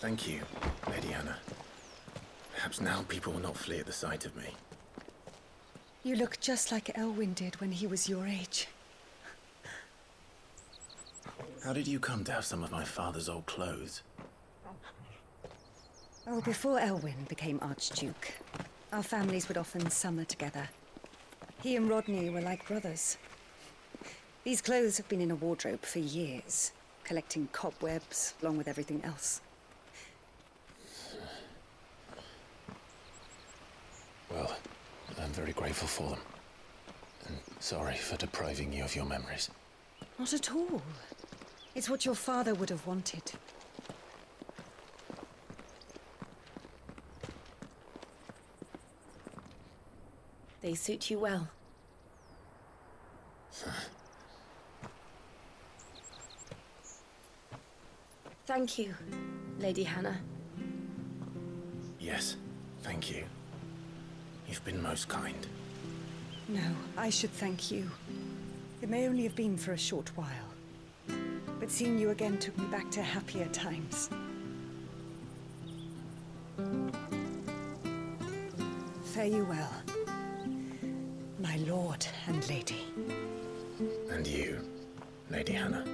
Thank you, Lady Hannah. Perhaps now people will not flee at the sight of me. You look just like Elwyn did when he was your age. How did you come to have some of my father's old clothes? Oh, before Elwyn became Archduke, our families would often summer together. He and Rodney were like brothers. These clothes have been in a wardrobe for years, collecting cobwebs along with everything else. Well, I'm very grateful for them. And sorry for depriving you of your memories. Not at all. It's what your father would have wanted. They suit you well. Thank you, Lady Hannah. Yes, thank you. You've been most kind. No, I should thank you. It may only have been for a short while. But seeing you again took me back to happier times. Fare you well, my lord and lady. And you, Lady Hannah.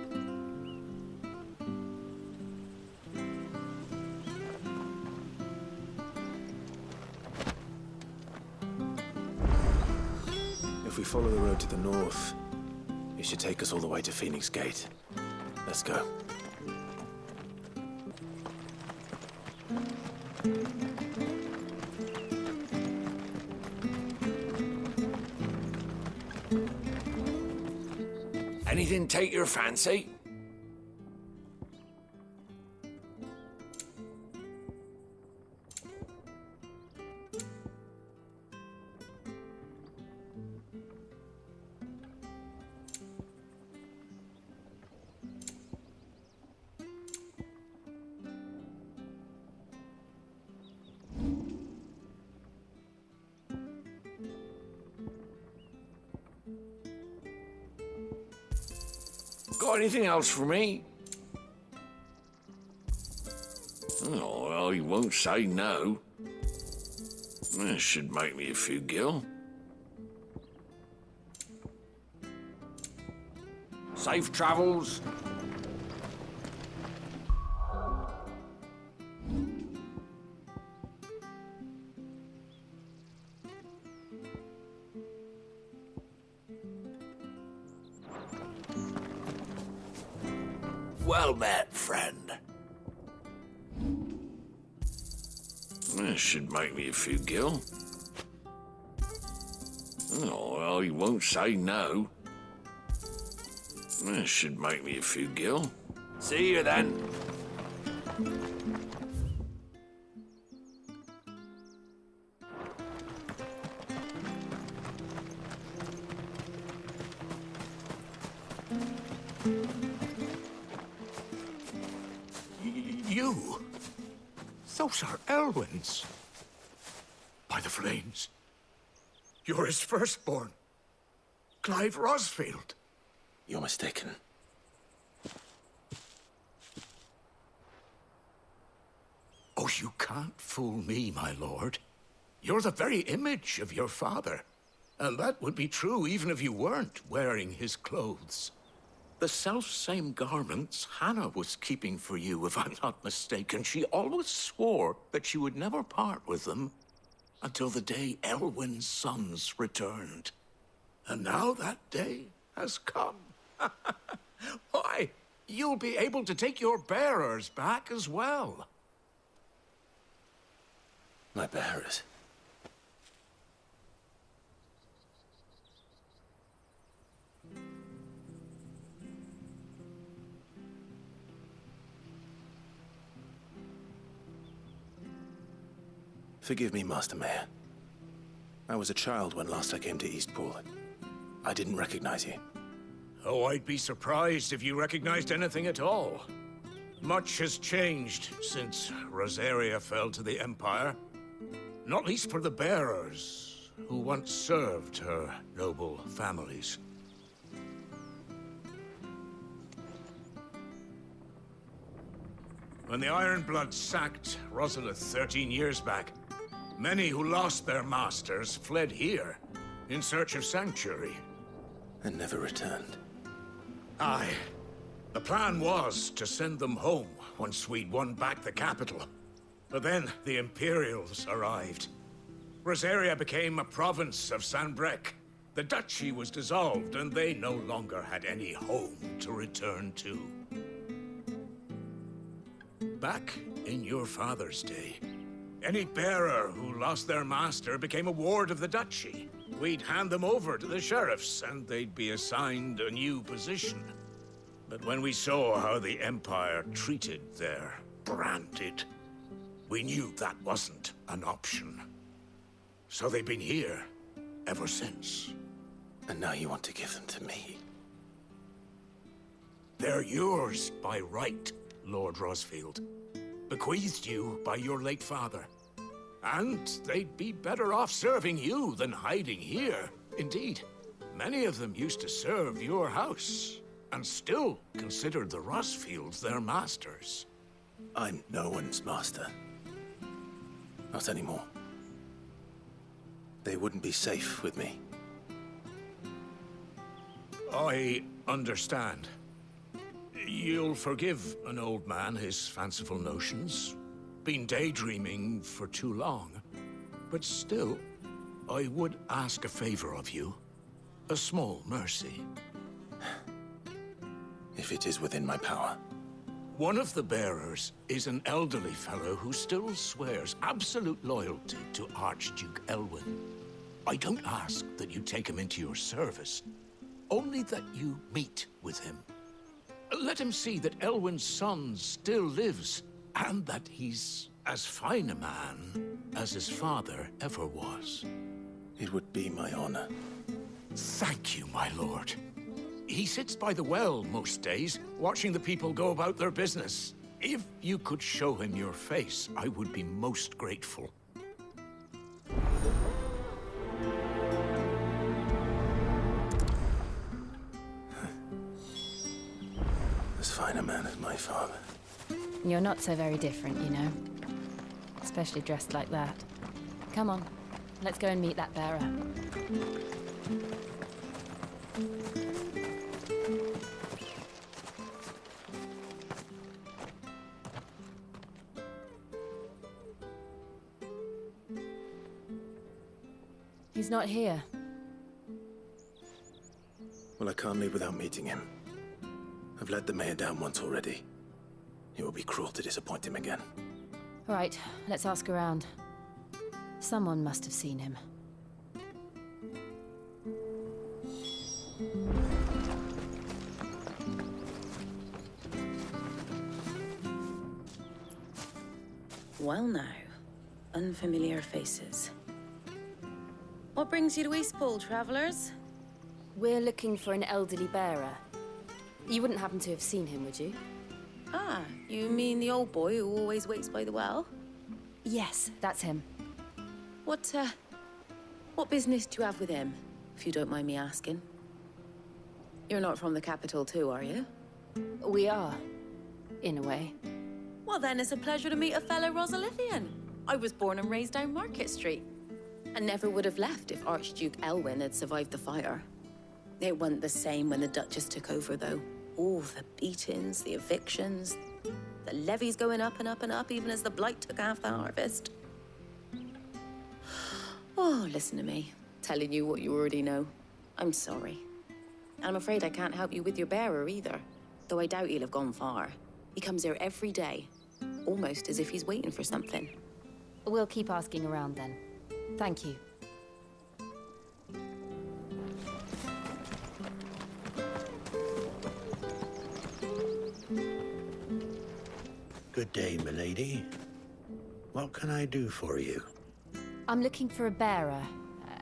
If we follow the road to the north, it should take us all the way to Phoenix Gate. Let's go. Anything take your fancy? Got anything else for me? Oh, well, you won't say no. This should make me a few gil. Safe travels. Well met, friend. This should make me a few gil. Oh, well, you won't say no. This should make me a few gil. See you then. You? Those are Elwyn's. By the flames. You're his firstborn. Clive Rosfield. You're mistaken. Oh, you can't fool me, my lord. You're the very image of your father. And that would be true even if you weren't wearing his clothes. The self-same garments Hannah was keeping for you, if I'm not mistaken. She always swore that she would never part with them until the day Elwyn's sons returned. And now that day has come. Why, you'll be able to take your bearers back as well. My bearers. Forgive me, Master Mayor. I was a child when last I came to Eastpool. I didn't recognize you. Oh, I'd be surprised if you recognized anything at all. Much has changed since Rosaria fell to the Empire. Not least for the bearers, who once served her noble families. When the Ironbloods sacked Rosalith 13 years back, many who lost their masters fled here in search of sanctuary. And never returned. Aye. The plan was to send them home once we'd won back the capital. But then the Imperials arrived. Rosaria became a province of Sanbreque. The duchy was dissolved, and they no longer had any home to return to. Back in your father's day, any bearer who lost their master became a ward of the duchy. We'd hand them over to the sheriffs, and they'd be assigned a new position. But when we saw how the Empire treated their branded, we knew that wasn't an option. So they've been here ever since. And now you want to give them to me? They're yours by right, Lord Rosfield. Bequeathed you by your late father. And they'd be better off serving you than hiding here. Indeed, many of them used to serve your house, and still considered the Rosfields their masters. I'm no one's master. Not anymore. They wouldn't be safe with me. I understand. You'll forgive an old man his fanciful notions. Been daydreaming for too long. But still, I would ask a favor of you. A small mercy. If it is within my power. One of the bearers is an elderly fellow who still swears absolute loyalty to Archduke Elwyn. I don't ask that you take him into your service, only that you meet with him. Let him see that Elwyn's son still lives, and that he's as fine a man as his father ever was. It would be my honor. Thank you, my lord. He sits by the well most days, watching the people go about their business. If you could show him your face, I would be most grateful. As fine a man as my father. You're not so very different, you know. Especially dressed like that. Come on, let's go and meet that bearer. He's not here. Well, I can't leave without meeting him. I've let the mayor down once already. It would be cruel to disappoint him again. All right, let's ask around. Someone must have seen him. Well now, unfamiliar faces. What brings you to Eastpool, travelers? We're looking for an elderly bearer. You wouldn't happen to have seen him, would you? Ah, you mean the old boy who always waits by the well? Yes, that's him. What business do you have with him, if you don't mind me asking? You're not from the capital too, are you? We are, in a way. Well then, it's a pleasure to meet a fellow Rosalithian. I was born and raised down Market Street. And never would have left if Archduke Elwyn had survived the fire. It wasn't the same when the Duchess took over, though. All the beatings, the evictions, the levies going up and up and up, even as the Blight took half the harvest. Oh, listen to me, telling you what you already know. I'm sorry. And I'm afraid I can't help you with your bearer either, though I doubt he'll have gone far. He comes here every day, almost as if he's waiting for something. We'll keep asking around then. Thank you. Good day, milady. What can I do for you? I'm looking for a bearer,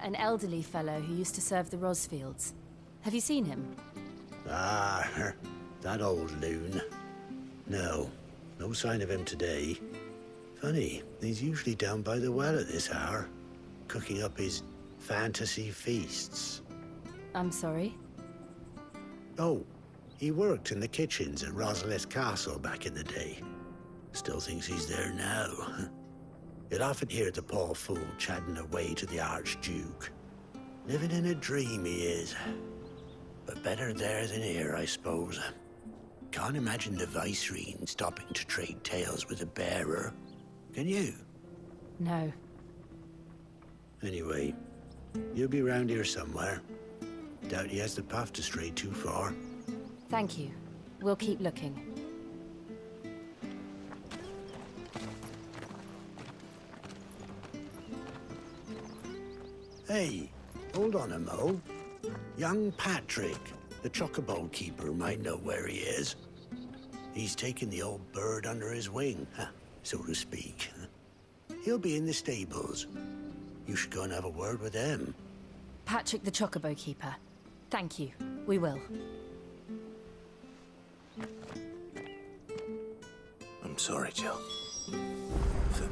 an elderly fellow who used to serve the Rosfields. Have you seen him? Ah, that old loon. No sign of him today. Funny, he's usually down by the well at this hour, cooking up his fantasy feasts. I'm sorry? Oh, he worked in the kitchens at Rosalith Castle back in the day. Still thinks he's there now. You'll often hear the poor fool chatting away to the Archduke. Living in a dream he is. But better there than here, I suppose. Can't imagine the Viceroy stopping to trade tales with a bearer. Can you? No. Anyway, you'll be round here somewhere. Doubt he has the path to stray too far. Thank you. We'll keep looking. Hey, hold on a mo. Young Patrick, the chocobo keeper, might know where he is. He's taken the old bird under his wing, so to speak. He'll be in the stables. You should go and have a word with him. Patrick the Chocobo Keeper. Thank you. We will. I'm sorry, Jill. For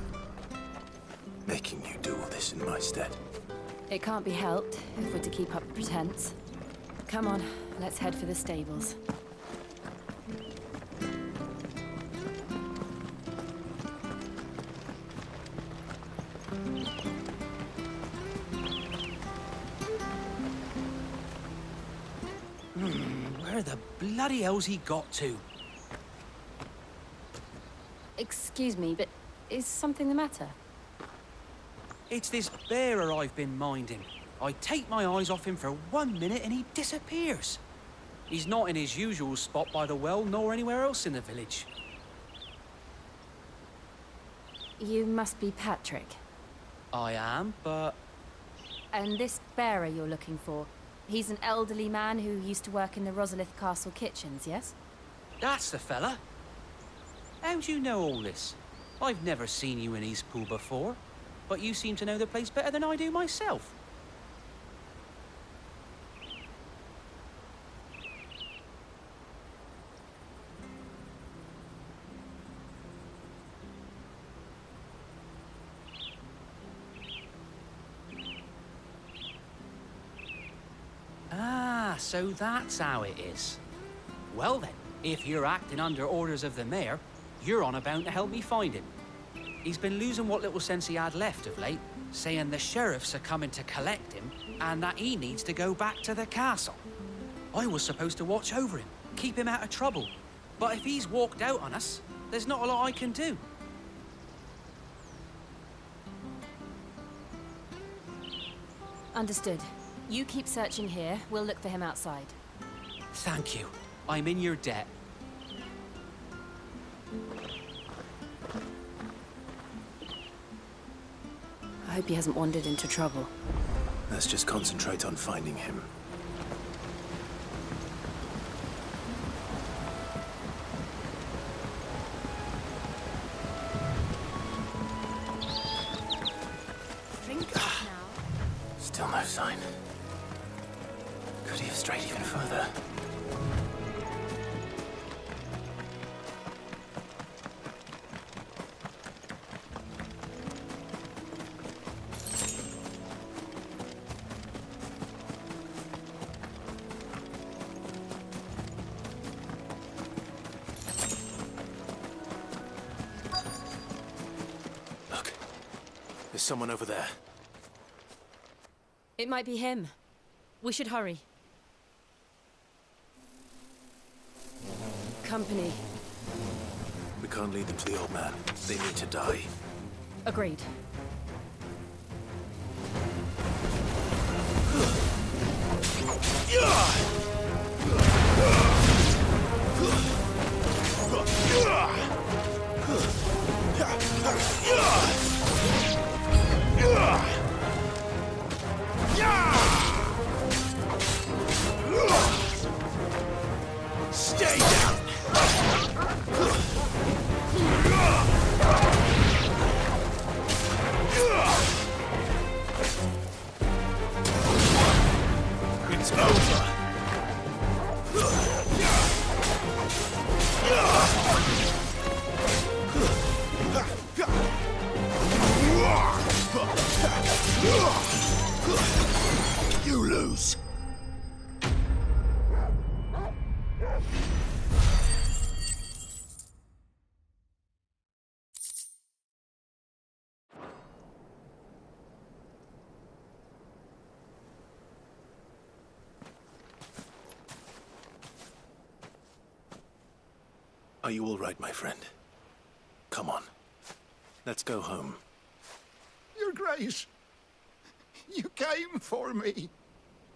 making you do all this in my stead. It can't be helped if we're to keep up the pretense. Come on, let's head for the stables. Where the bloody hell's he got to? Excuse me, but is something the matter? It's this bearer I've been minding. I take my eyes off him for 1 minute and he disappears. He's not in his usual spot by the well, nor anywhere else in the village. You must be Patrick. I am, but... And this bearer you're looking for, he's an elderly man who used to work in the Rosalith Castle kitchens, yes? That's the fella. How'd you know all this? I've never seen you in Eastpool before, but you seem to know the place better than I do myself. Ah, so that's how it is. Well then, if you're acting under orders of the mayor, you're on about to help me find him. He's been losing what little sense he had left of late, saying the sheriffs are coming to collect him and that he needs to go back to the castle. I was supposed to watch over him, keep him out of trouble. But if he's walked out on us, there's not a lot I can do. Understood. You keep searching here, we'll look for him outside. Thank you. I'm in your debt. I hope he hasn't wandered into trouble. Let's just concentrate on finding him. Drink now. Still no sign. Could he have strayed even further? Look. There's someone over there. It might be him. We should hurry. Company. We can't lead them to the old man. They need to die. Agreed. Stay down! It's over! You lose. Are you all right, my friend? Come on. Let's go home. Your Grace, you came for me.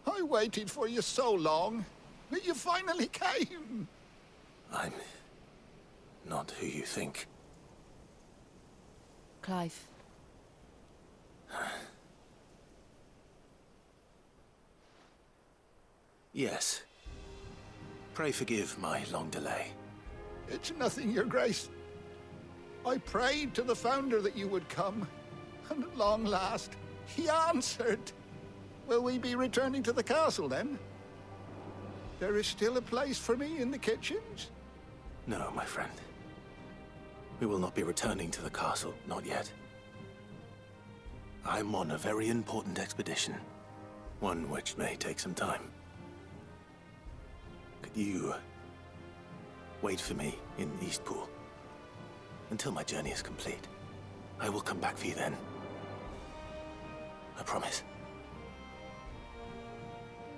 I waited for you so long, but you finally came. I'm not who you think. Clive. Yes. Pray forgive my long delay. It's nothing, Your Grace. I prayed to the Founder that you would come, and at long last, he answered. Will we be returning to the castle, then? There is still a place for me in the kitchens? No, my friend. We will not be returning to the castle, not yet. I'm on a very important expedition, one which may take some time. Could you wait for me in Eastpool until my journey is complete? I will come back for you then. I promise.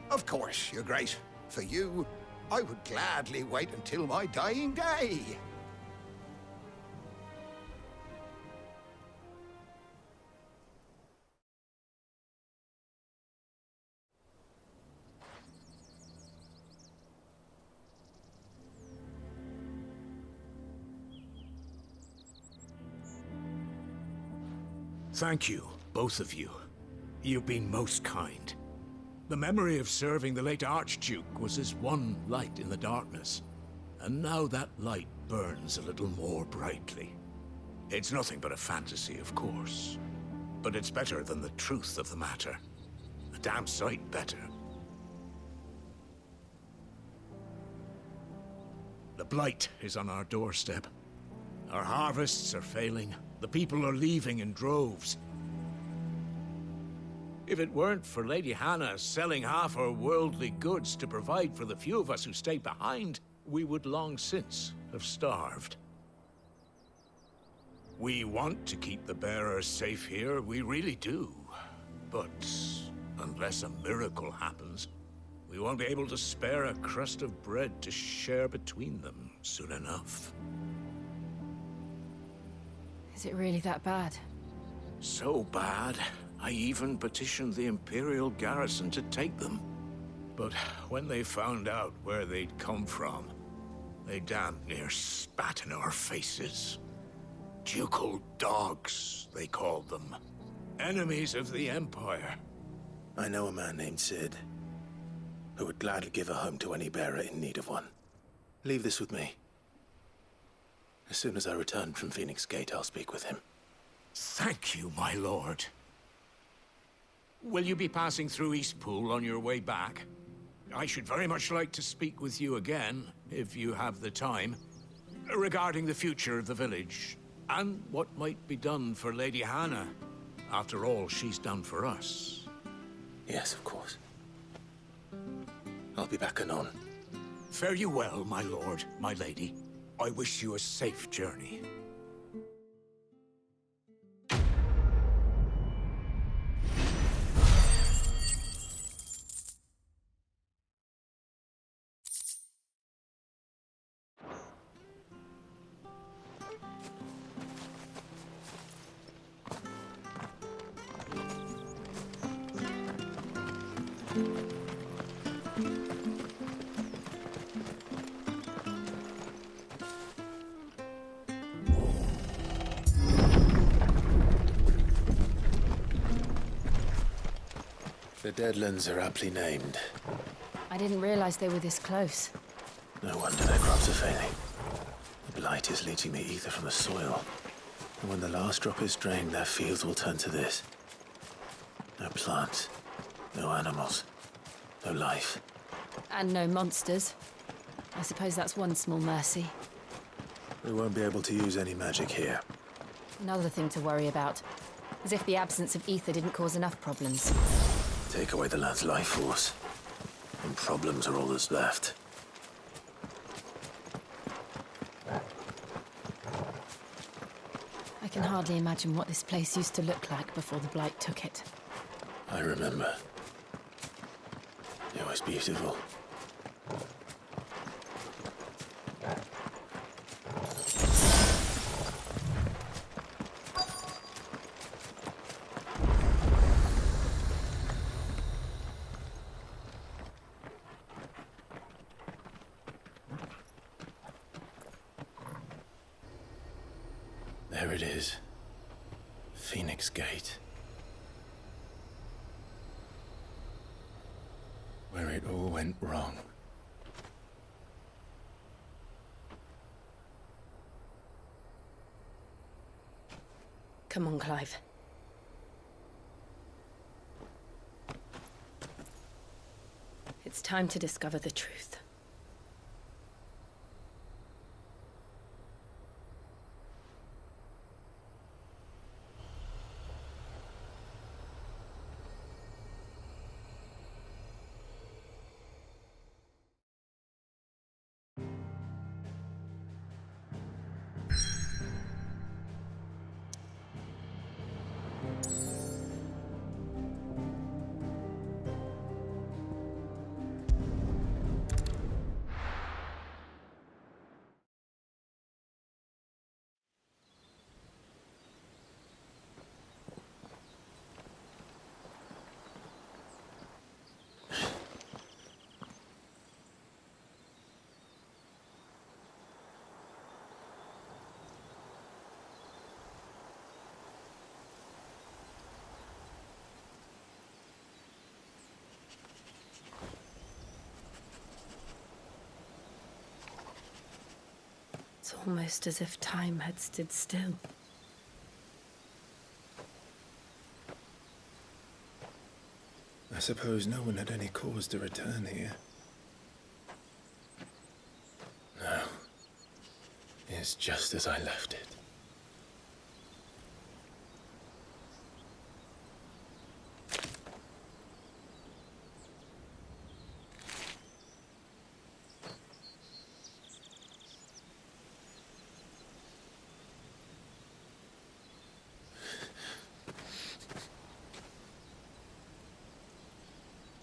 Of course, Your Grace. For you, I would gladly wait until my dying day. Thank you, both of you. You've been most kind. The memory of serving the late Archduke was as one light in the darkness, and now that light burns a little more brightly. It's nothing but a fantasy, of course, but it's better than the truth of the matter. A damn sight better. The Blight is on our doorstep. Our harvests are failing. The people are leaving in droves. If it weren't for Lady Hannah selling half her worldly goods to provide for the few of us who stay behind, we would long since have starved. We want to keep the bearers safe here, we really do. But unless a miracle happens, we won't be able to spare a crust of bread to share between them soon enough. Is it really that bad? So bad, I even petitioned the Imperial garrison to take them. But when they found out where they'd come from, they damn near spat in our faces. Ducal dogs, they called them. Enemies of the Empire. I know a man named Cid, who would gladly give a home to any bearer in need of one. Leave this with me. As soon as I return from Phoenix Gate, I'll speak with him. Thank you, my lord. Will you be passing through Eastpool on your way back? I should very much like to speak with you again, if you have the time, regarding the future of the village, and what might be done for Lady Hannah. After all she's done for us. Yes, of course. I'll be back anon. Fare you well, my lord, my lady. I wish you a safe journey. The Deadlands are aptly named. I didn't realize they were this close. No wonder their crops are failing. The Blight is leaching the ether from the soil. And when the last drop is drained, their fields will turn to this. No plants, no animals, no life. And no monsters. I suppose that's one small mercy. We won't be able to use any magic here. Another thing to worry about. As if the absence of ether didn't cause enough problems. Take away the lad's life force, and problems are all that's left. I can hardly imagine what this place used to look like before the Blight took it. I remember. It was beautiful. There it is. Phoenix Gate. Where it all went wrong. Come on, Clive. It's time to discover the truth. It's almost as if time had stood still. I suppose no one had any cause to return here. No. It's just as I left it.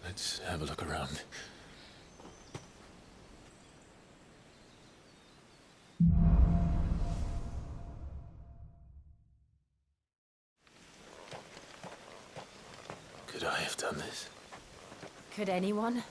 Let's have a look around. Could I have done this? Could anyone?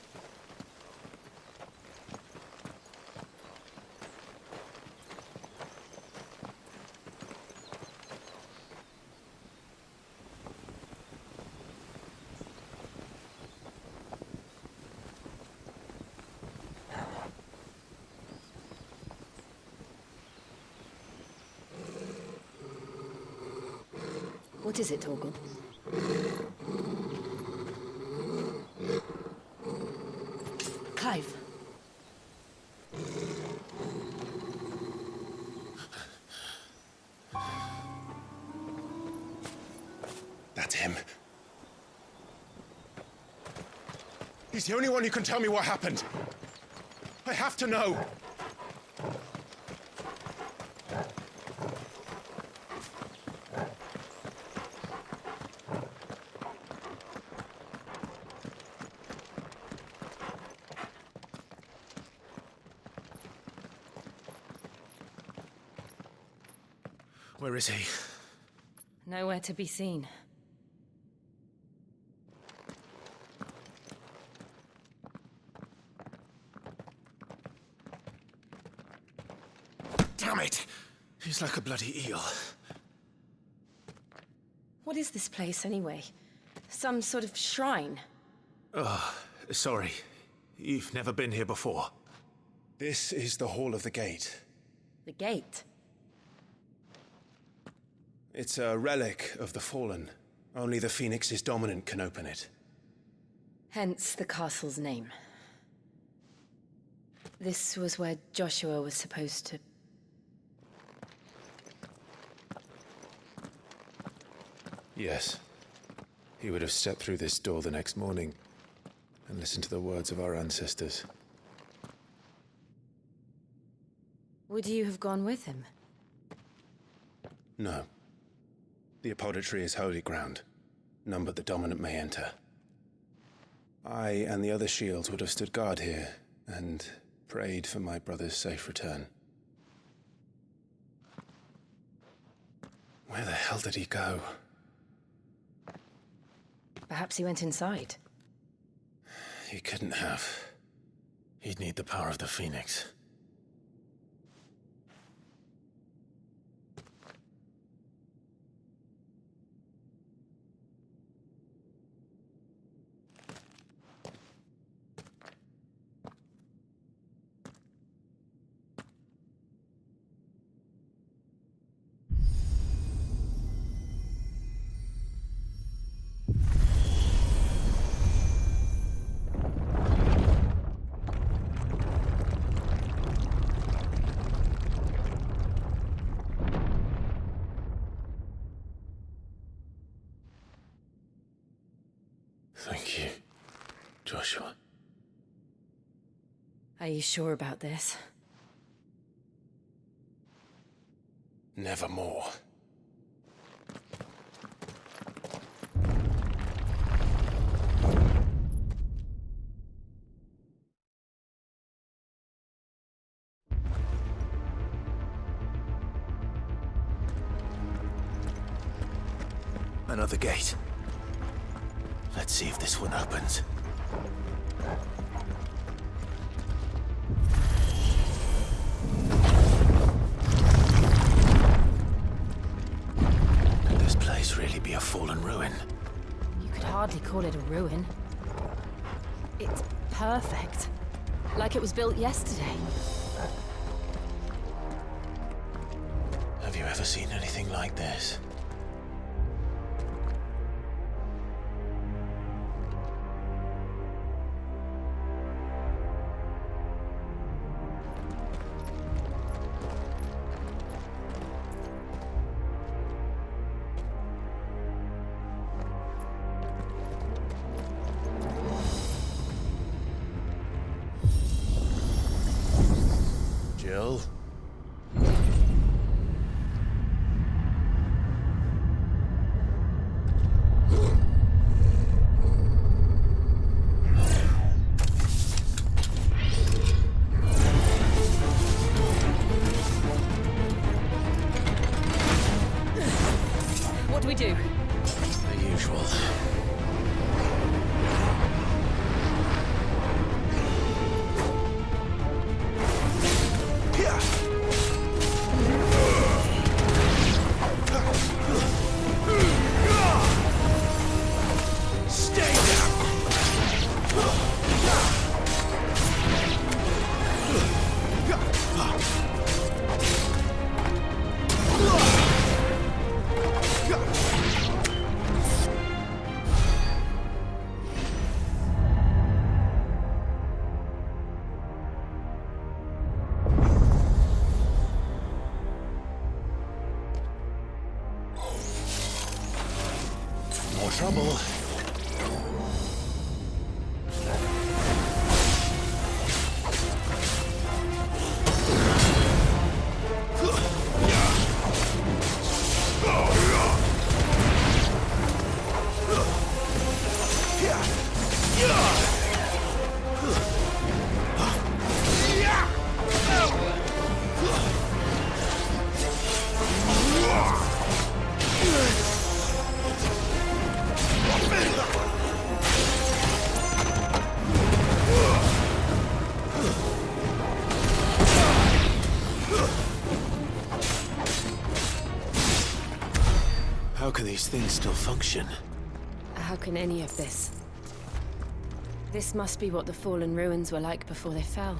What is it, Torgal? Clive. That's him. He's the only one who can tell me what happened. I have to know. Where is he? Nowhere to be seen. Damn it! He's like a bloody eel. What is this place, anyway? Some sort of shrine? Oh, sorry. You've never been here before. This is the Hall of the Gate. The gate? It's a relic of the Fallen. Only the Phoenix's dominant can open it. Hence the castle's name. This was where Joshua was supposed to... Yes. He would have stepped through this door the next morning and listened to the words of our ancestors. Would you have gone with him? No. The apodatory is holy ground. None but the dominant may enter. I and the other shields would have stood guard here and prayed for my brother's safe return. Where the hell did he go? Perhaps he went inside. He couldn't have. He'd need the power of the Phoenix. Thank you, Joshua. Are you sure about this? Nevermore. Another gate. Let's see if this one opens. Could this place really be a fallen ruin? You could hardly call it a ruin. It's perfect. Like it was built yesterday. Have you ever seen anything like this? Jill? What do we do? The usual. More trouble. How can these things still function? How can any of this? This must be what the fallen ruins were like before they fell.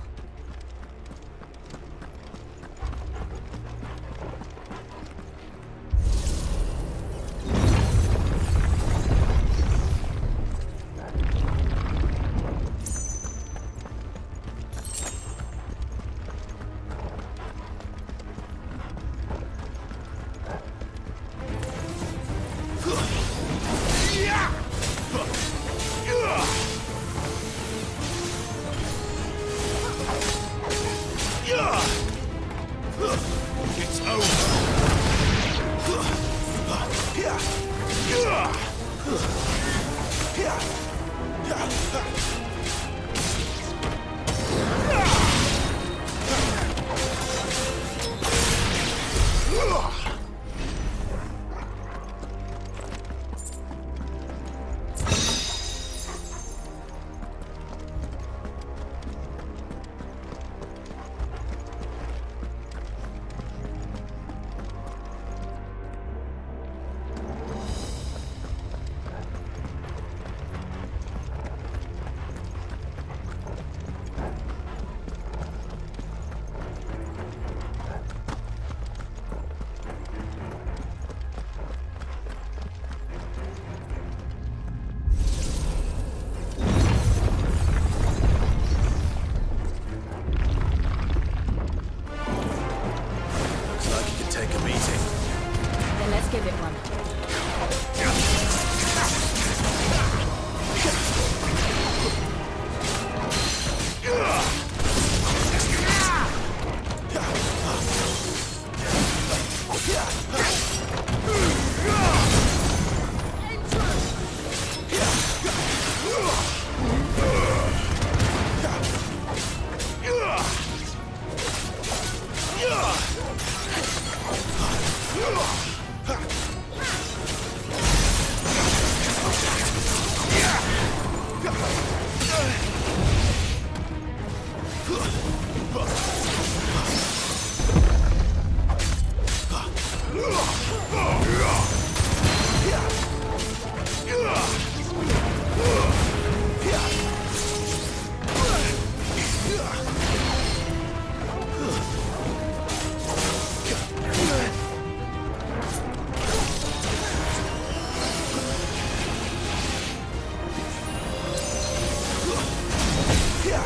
Does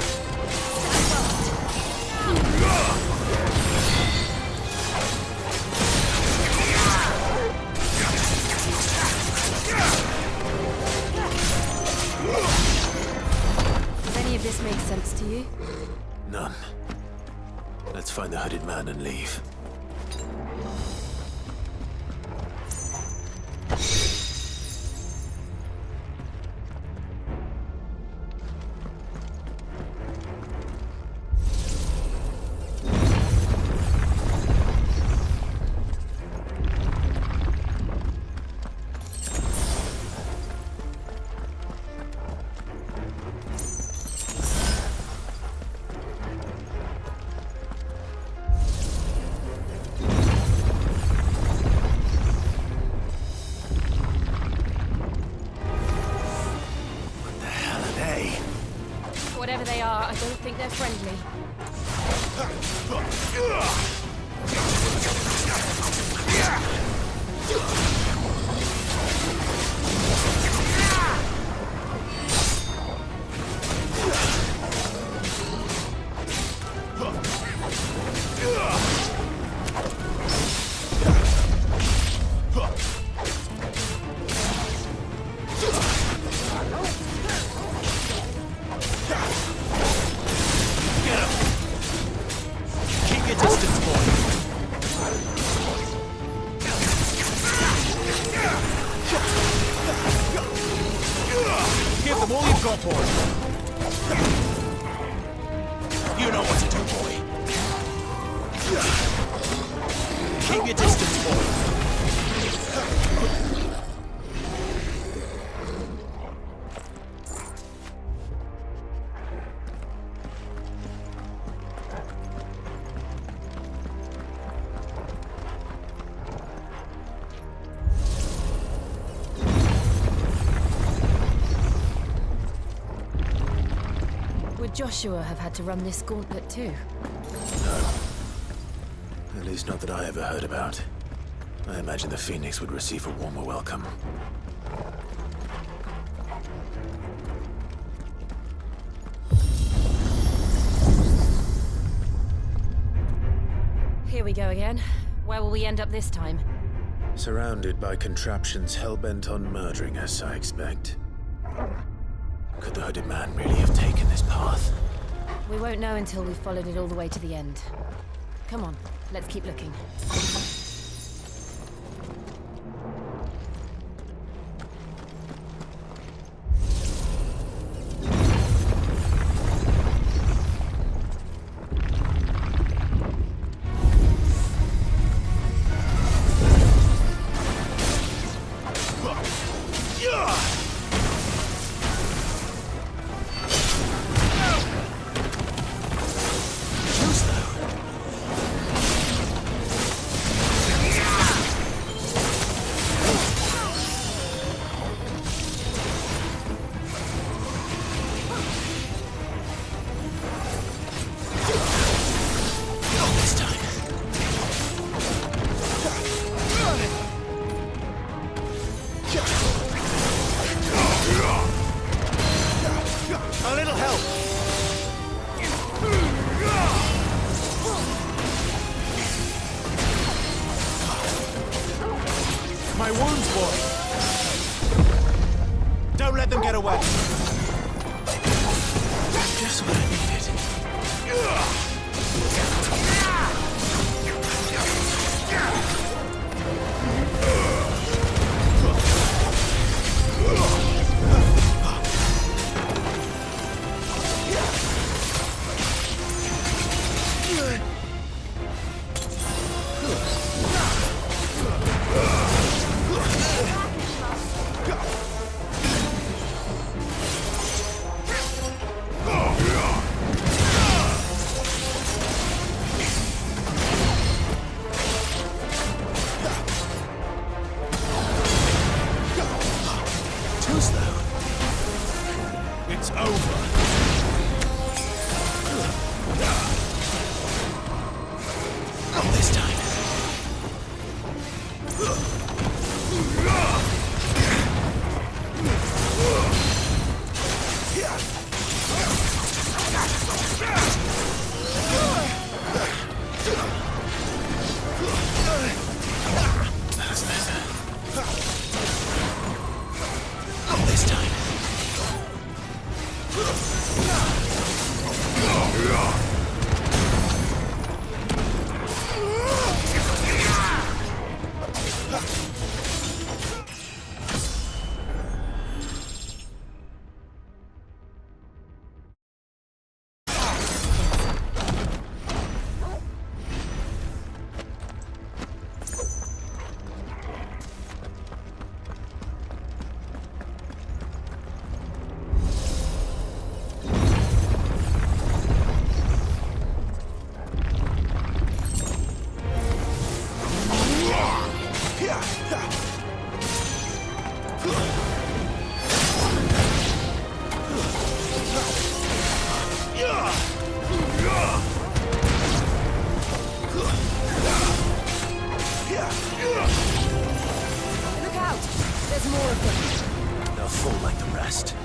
any of this make sense to you? None. Let's find the hooded man and leave. Whatever they are, I don't think they're friendly. Give them all you've got, boy. You know what to do, boy. Keep your distance, boy. Would Joshua have had to run this gauntlet too? No. At least not that I ever heard about. I imagine the Phoenix would receive a warmer welcome. Here we go again. Where will we end up this time? Surrounded by contraptions hell-bent on murdering us, I expect. Could the hooded man really have taken this path? We won't know until we've followed it all the way to the end. Come on, let's keep looking. last.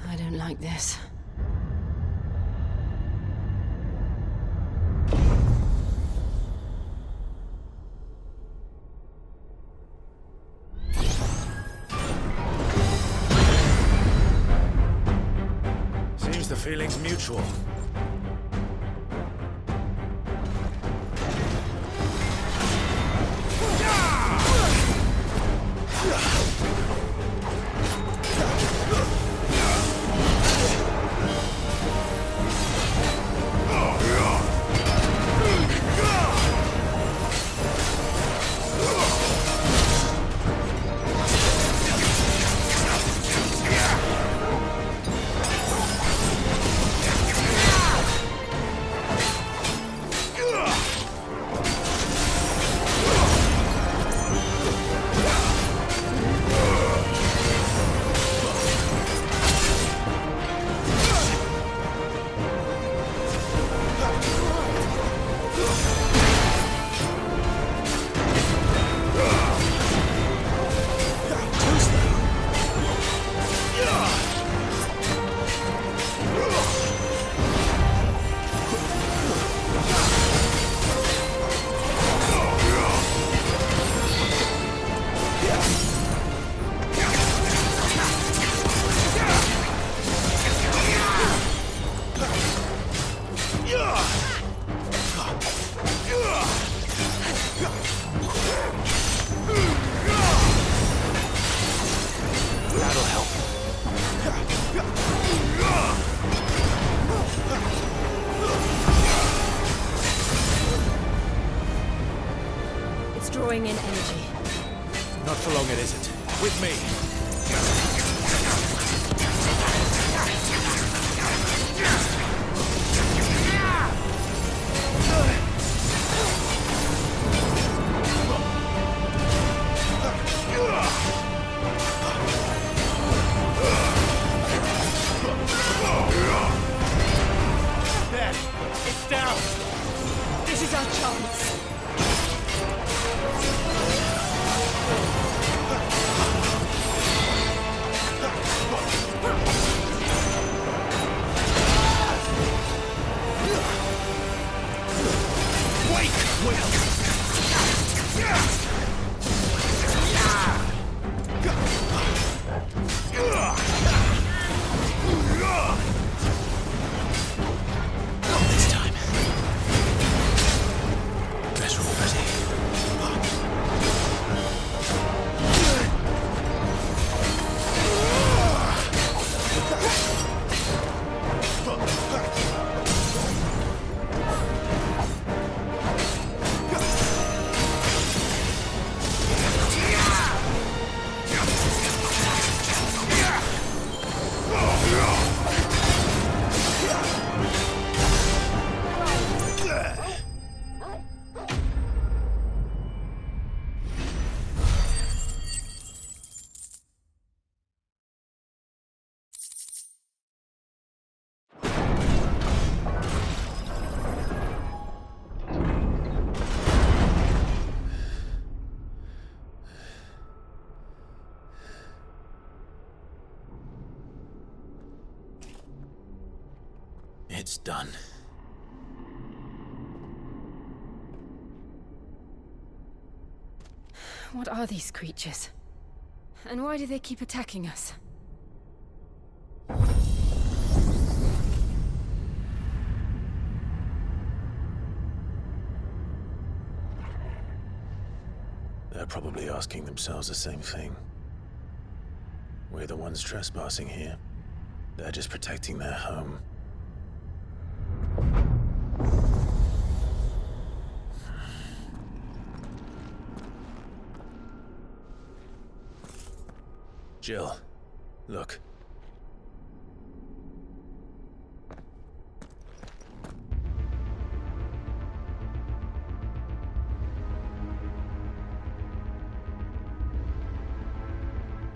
I don't like this. Seems the feeling's mutual. Drawing in energy. Not for long it isn't. With me. There. It's down. This is our chance. It's done. What are these creatures? And why do they keep attacking us? They're probably asking themselves the same thing. We're the ones trespassing here. They're just protecting their home. Jill, look.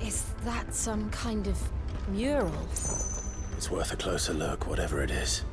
Is that some kind of mural? It's worth a closer look, whatever it is.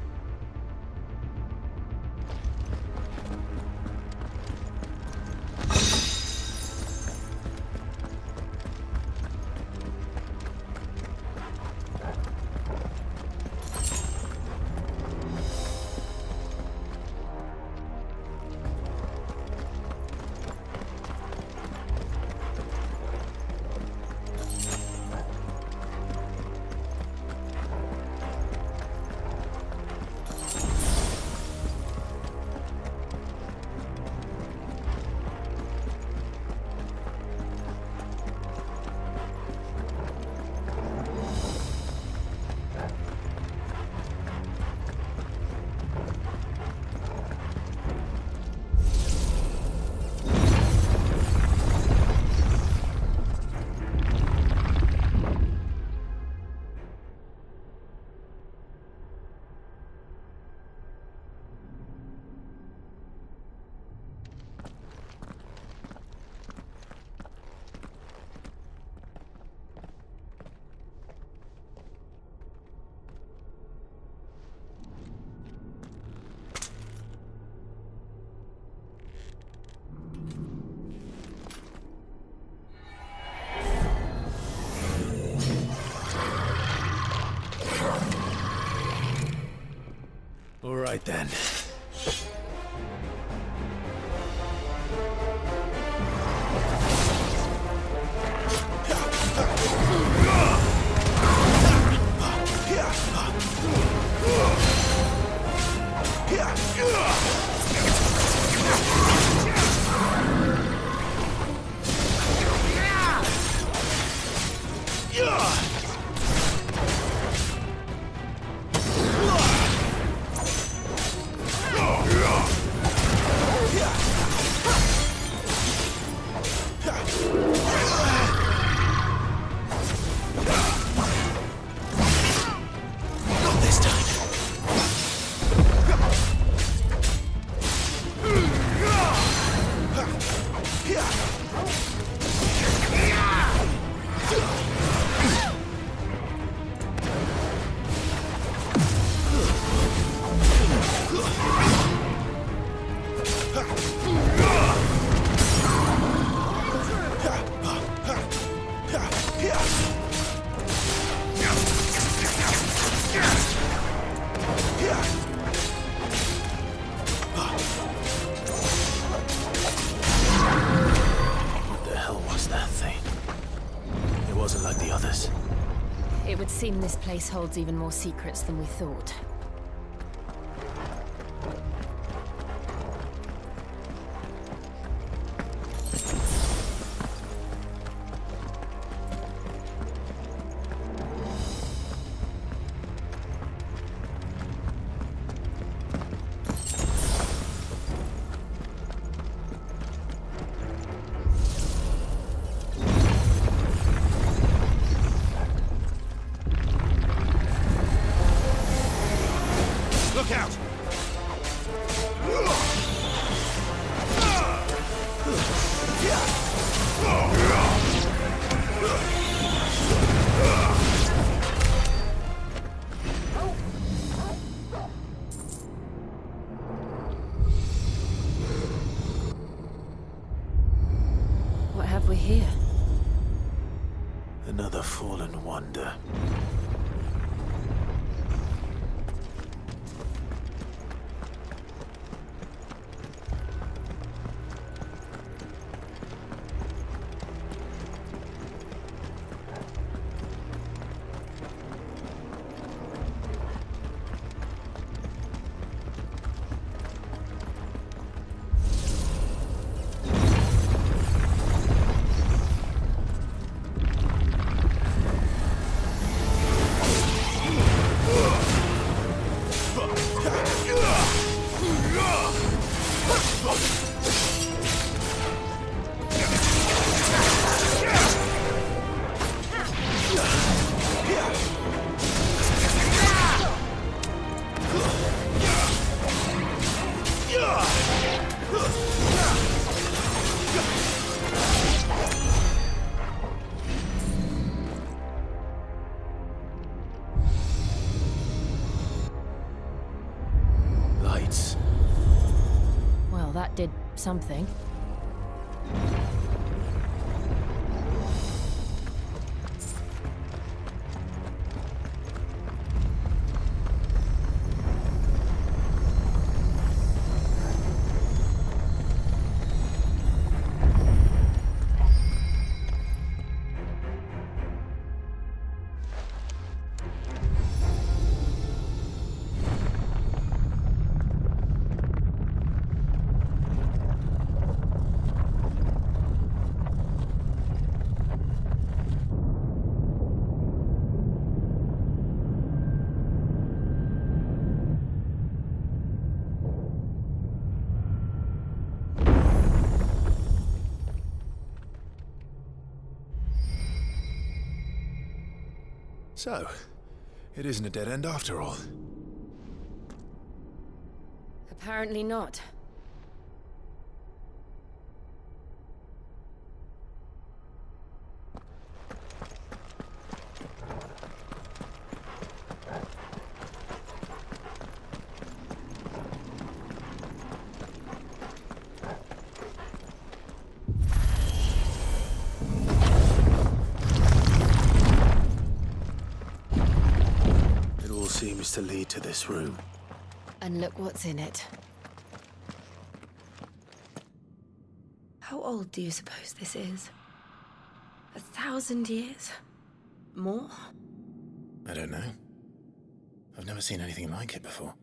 All right then. It would seem this place holds even more secrets than we thought. Look out! What have we here? Another fallen wonder. that did something. So, it isn't a dead end after all. Apparently not. Seems to lead to this room. And look what's in it. How old do you suppose this is? 1,000 years? More? I don't know. I've never seen anything like it before.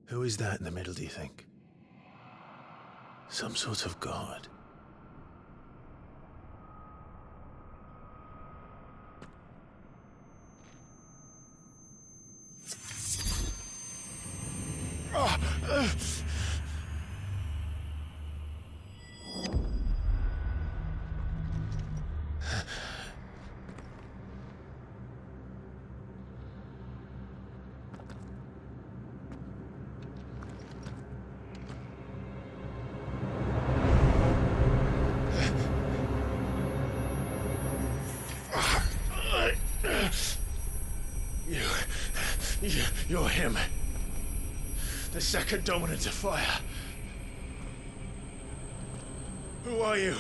Who is that in the middle, do you think? Some sort of god? You're him. The second dominant of fire. Who are you?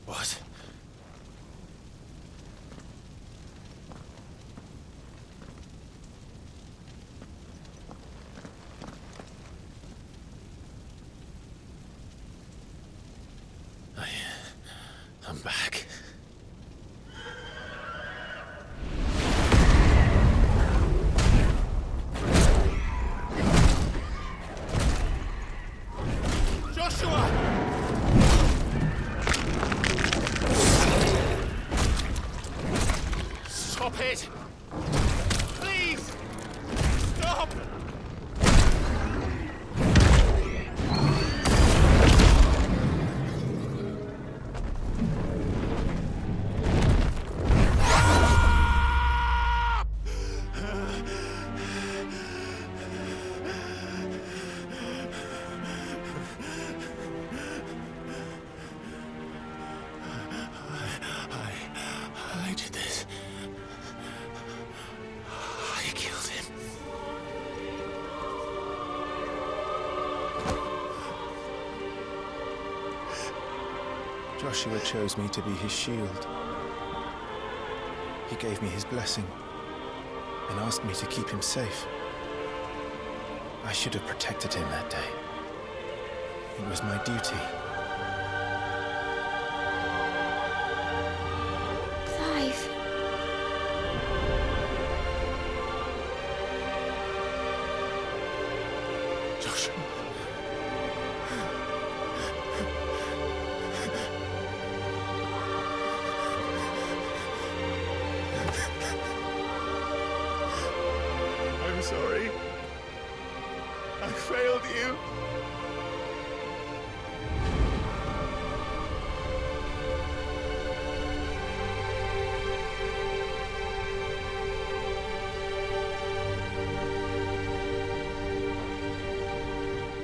What? I'm back. Joshua! Stop it! Please! Stop! I did this. I killed him. Joshua chose me to be his shield. He gave me his blessing and asked me to keep him safe. I should have protected him that day. It was my duty. Clive. Joshua. I'm sorry. I failed you.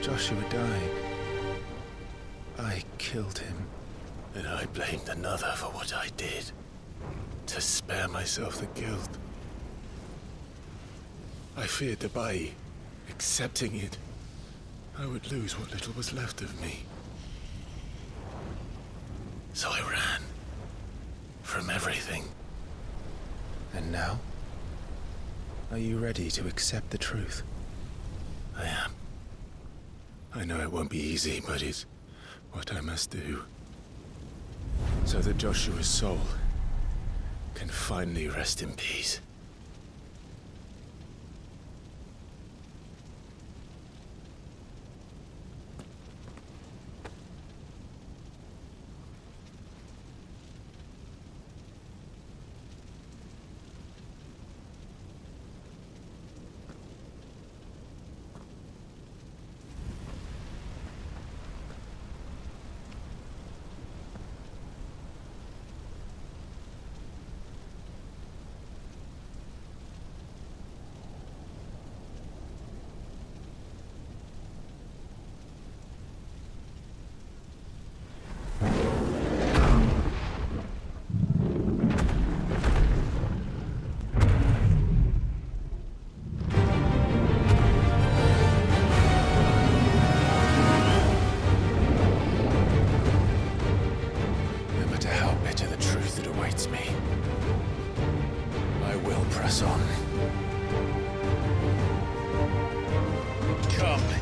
Joshua died. I killed him. And I blamed another for what I did. To spare myself the guilt. I feared that by accepting it, I would lose what little was left of me. So I ran. From everything. And now? Are you ready to accept the truth? I am. I know it won't be easy, but it's what I must do. So that Joshua's soul can finally rest in peace.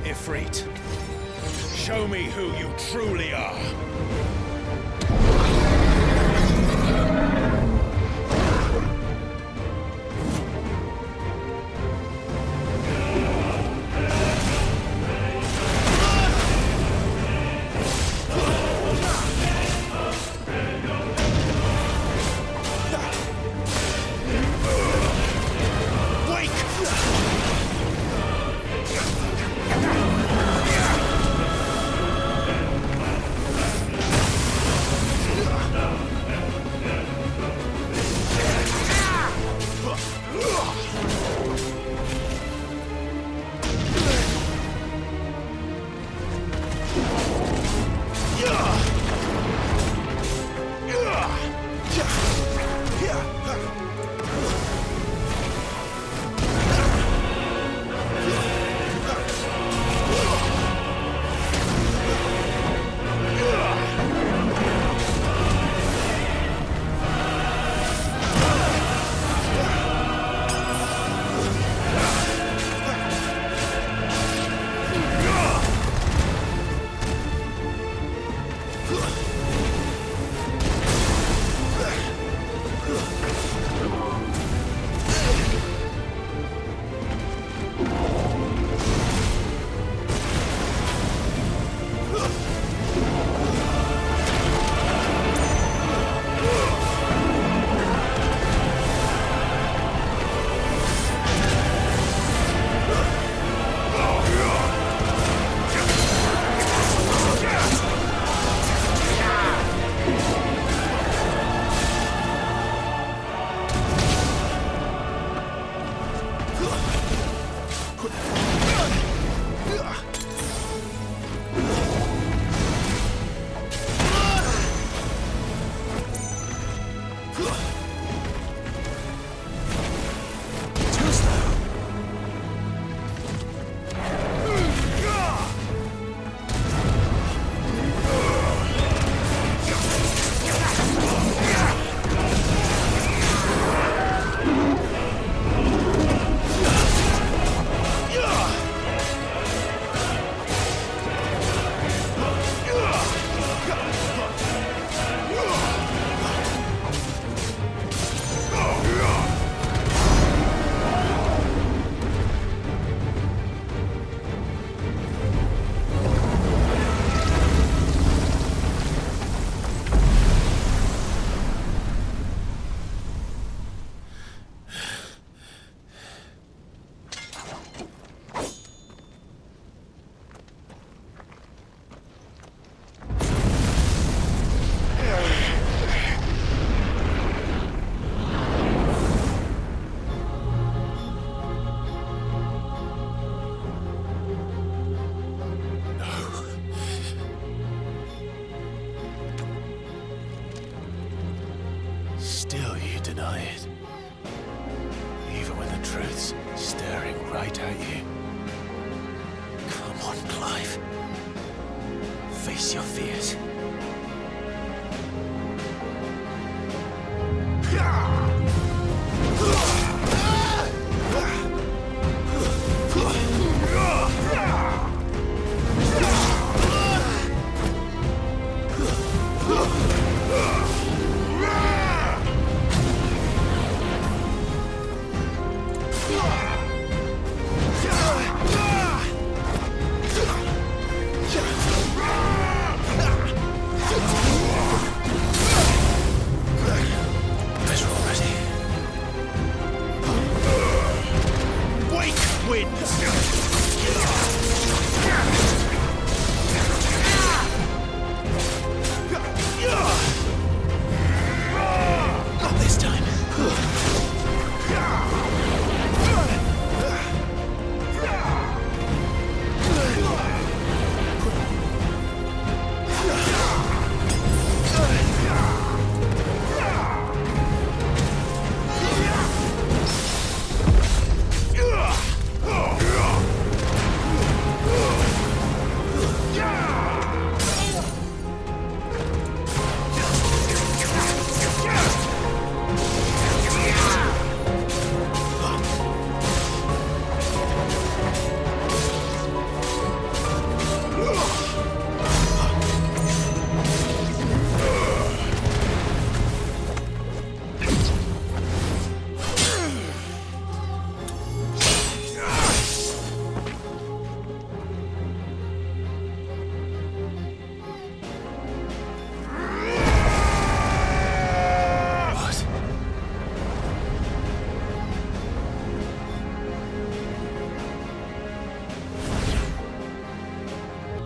Ifrit. Show me who you truly are. Even when the truth's staring right at you. Come on, Clive. Face your fears.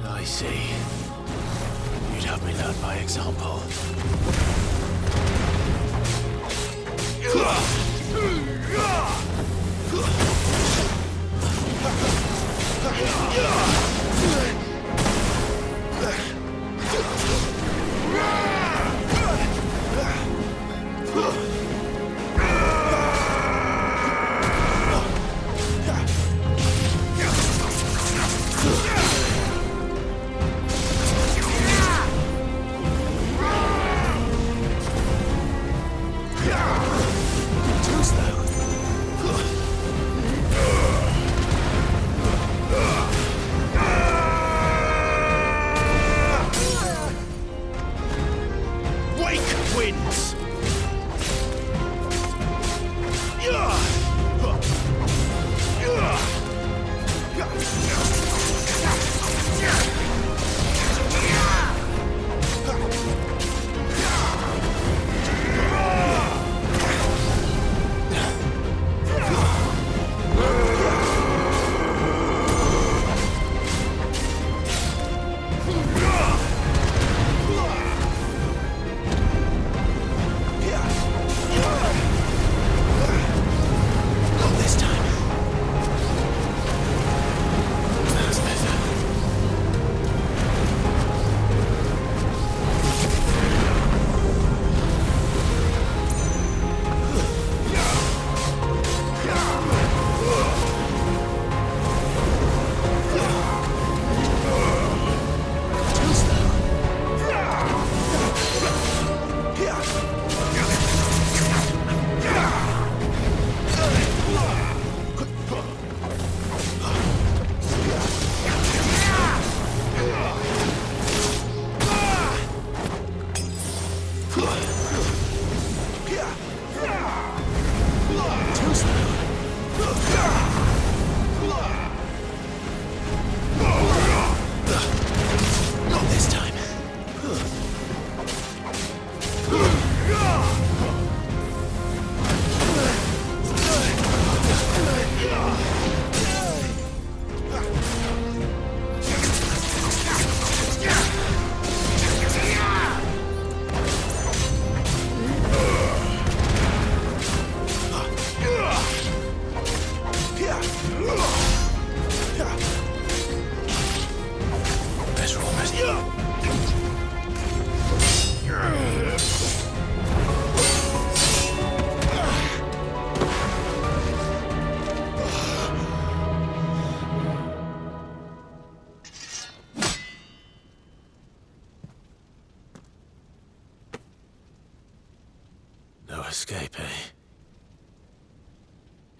I see. You'd have me learn by example.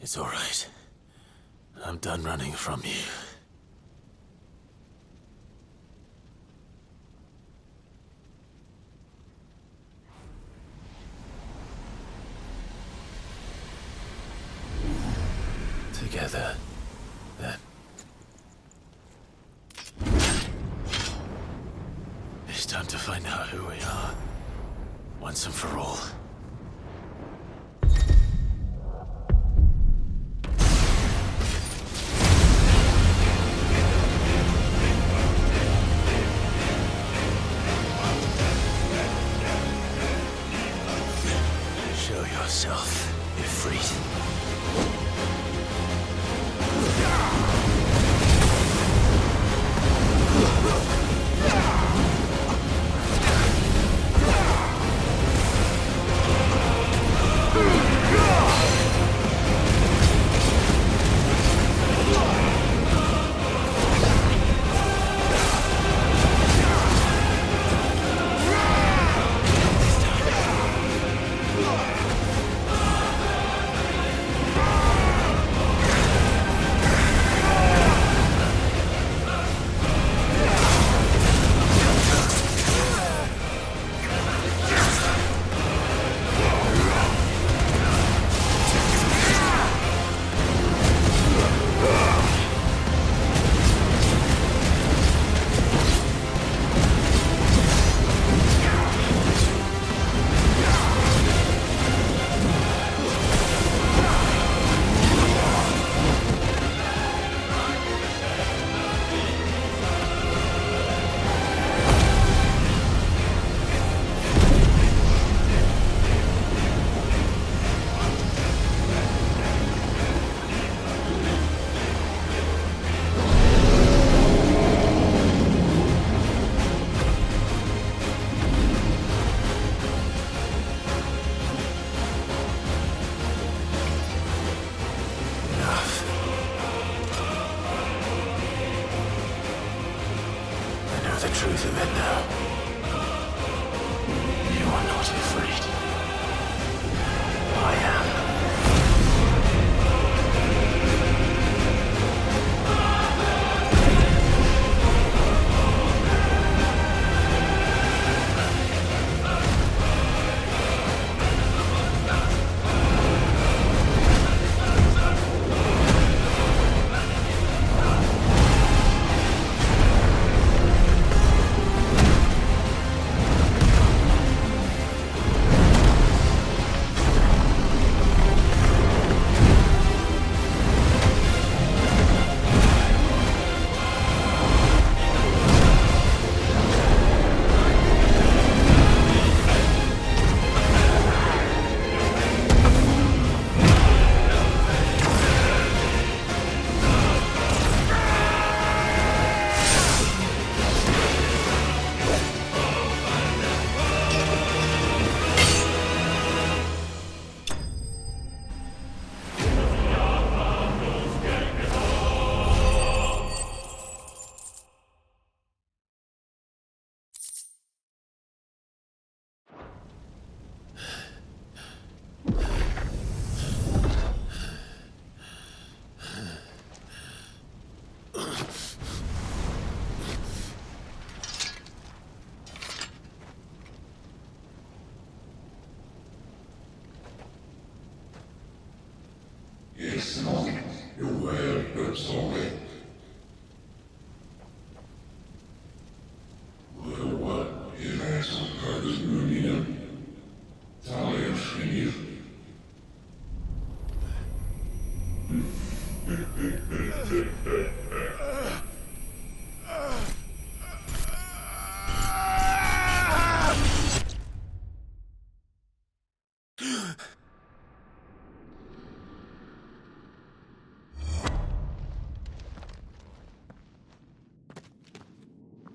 It's all right. I'm done running from you. Together, then. It's time to find out who we are, once and for all. Show yourself, Ifrit. The truth of it now. You are not afraid. I am.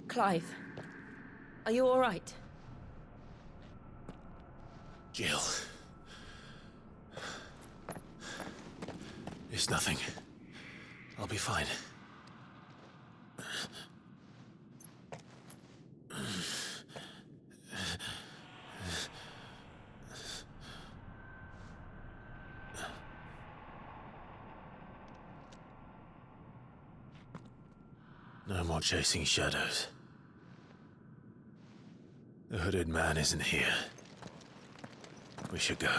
Clive, are you all right? Jill. It's nothing. I'll be fine. No more chasing shadows. The hooded man isn't here. We should go.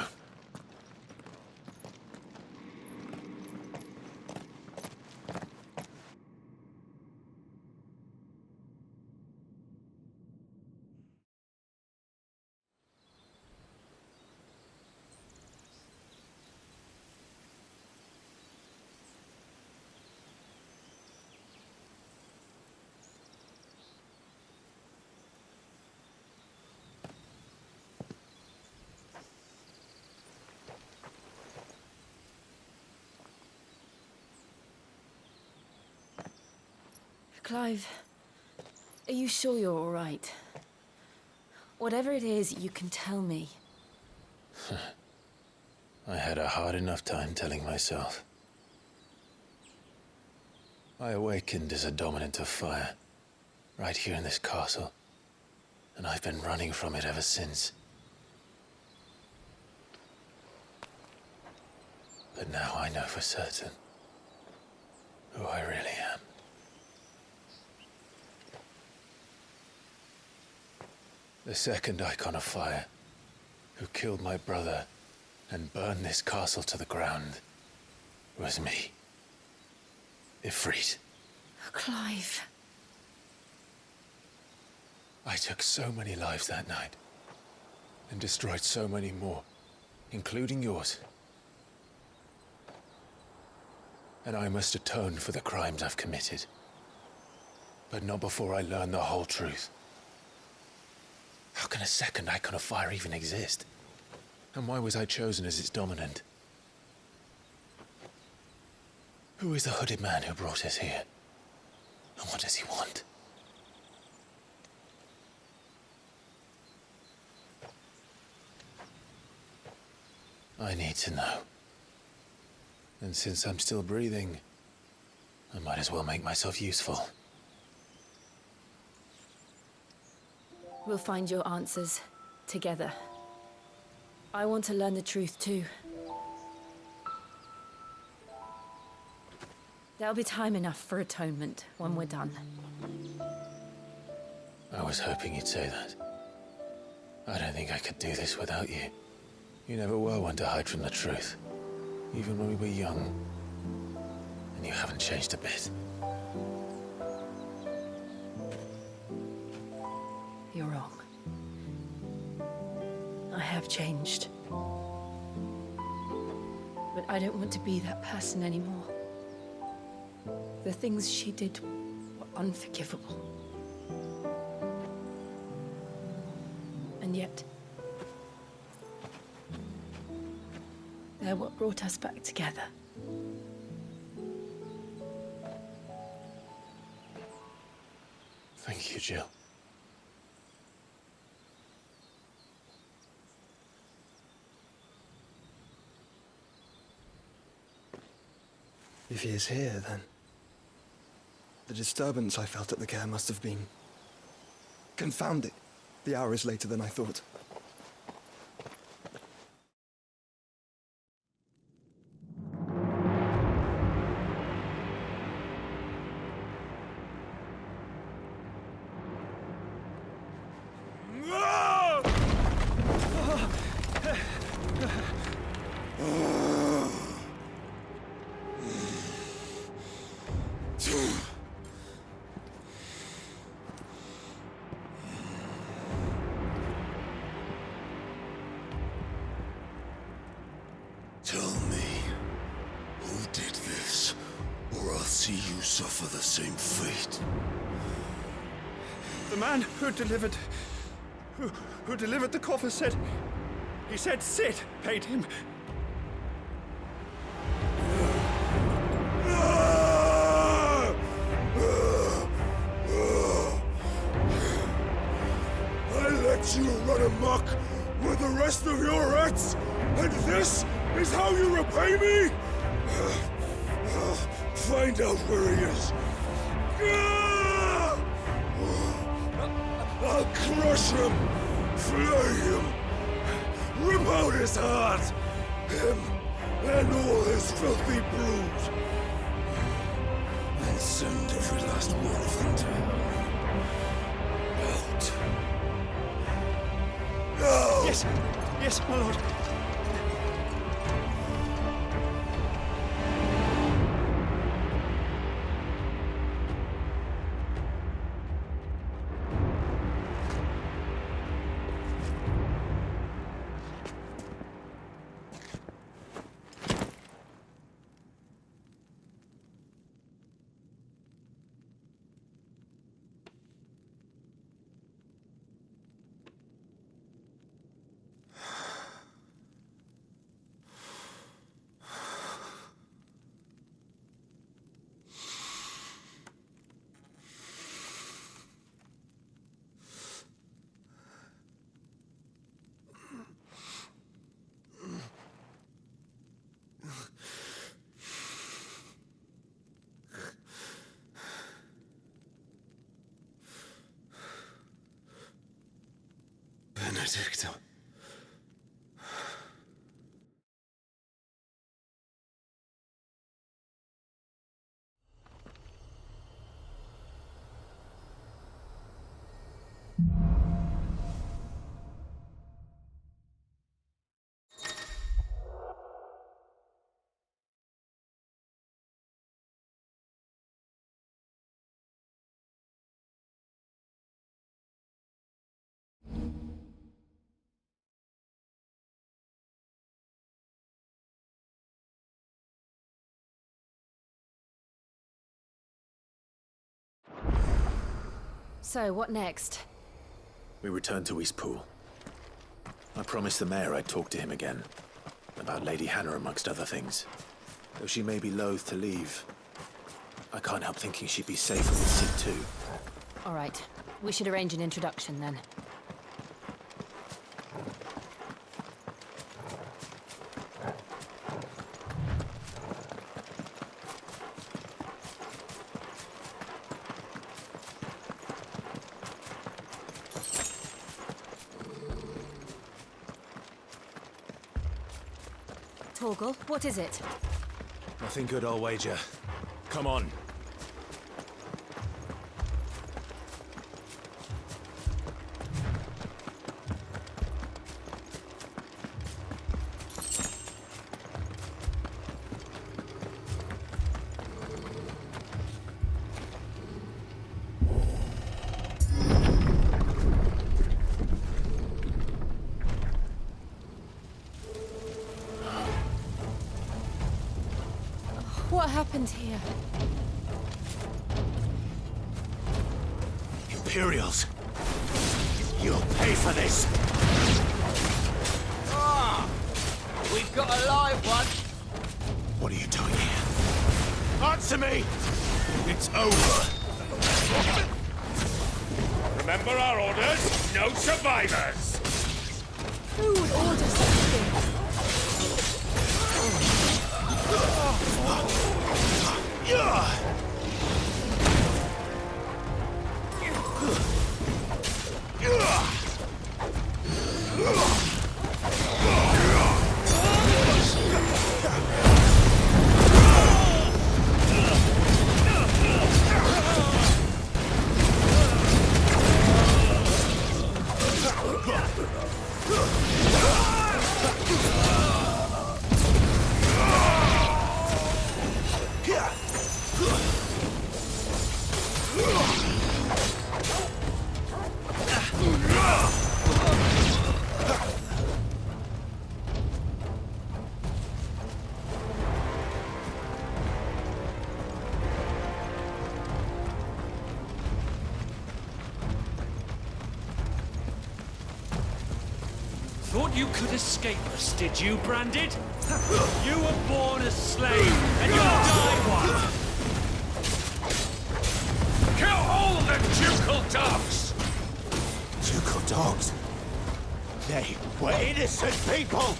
Clive, are you sure you're all right? Whatever it is, you can tell me. I had a hard enough time telling myself. I awakened as a dominant of fire, right here in this castle, and I've been running from it ever since. But now I know for certain who I really am. The second Icon of Fire, who killed my brother and burned this castle to the ground, was me. Ifrit. Clive. I took so many lives that night, and destroyed so many more, including yours. And I must atone for the crimes I've committed. But not before I learn the whole truth. How can a second Icon of Fire even exist? And why was I chosen as its dominant? Who is the hooded man who brought us here? And what does he want? I need to know. And since I'm still breathing, I might as well make myself useful. We'll find your answers together. I want to learn the truth too. There'll be time enough for atonement when we're done. I was hoping you'd say that. I don't think I could do this without you. You never were one to hide from the truth, even when we were young. And you haven't changed a bit. You're wrong. I have changed. But I don't want to be that person anymore. The things she did were unforgivable. And yet, they're what brought us back together. Thank you, Jill. If he is here, then the disturbance I felt at the care must have been confounded. The hour is later than I thought. Tell me, who did this, or I'll see you suffer the same fate. The man who delivered the coffer said... He said Sid paid him. I let you run amok with the rest of your rats, and this is how you repay me? Find out where he is. I'll crush him, flay him, rip out his heart, him and all his filthy brood. And Send every last one of them to hell. No! Yes, yes, my lord. Benedicta. So, what next? We return to Eastpool. I promised the mayor I'd talk to him again. About Lady Hannah, amongst other things. Though she may be loath to leave, I can't help thinking she'd be safer with Sid too. All right. We should arrange an introduction then. Torgal, what is it? Nothing good, I'll wager. Come on. What happened here? Imperials! You'll pay for this! We've got a live one. What are you doing here? Answer me! It's over! Remember our orders? No survivors! Who would order such a thing? Thought you could escape us, did you, Branded? You were born a slave, and you'll die one! Kill all the ducal dogs! Ducal dogs? They were innocent people!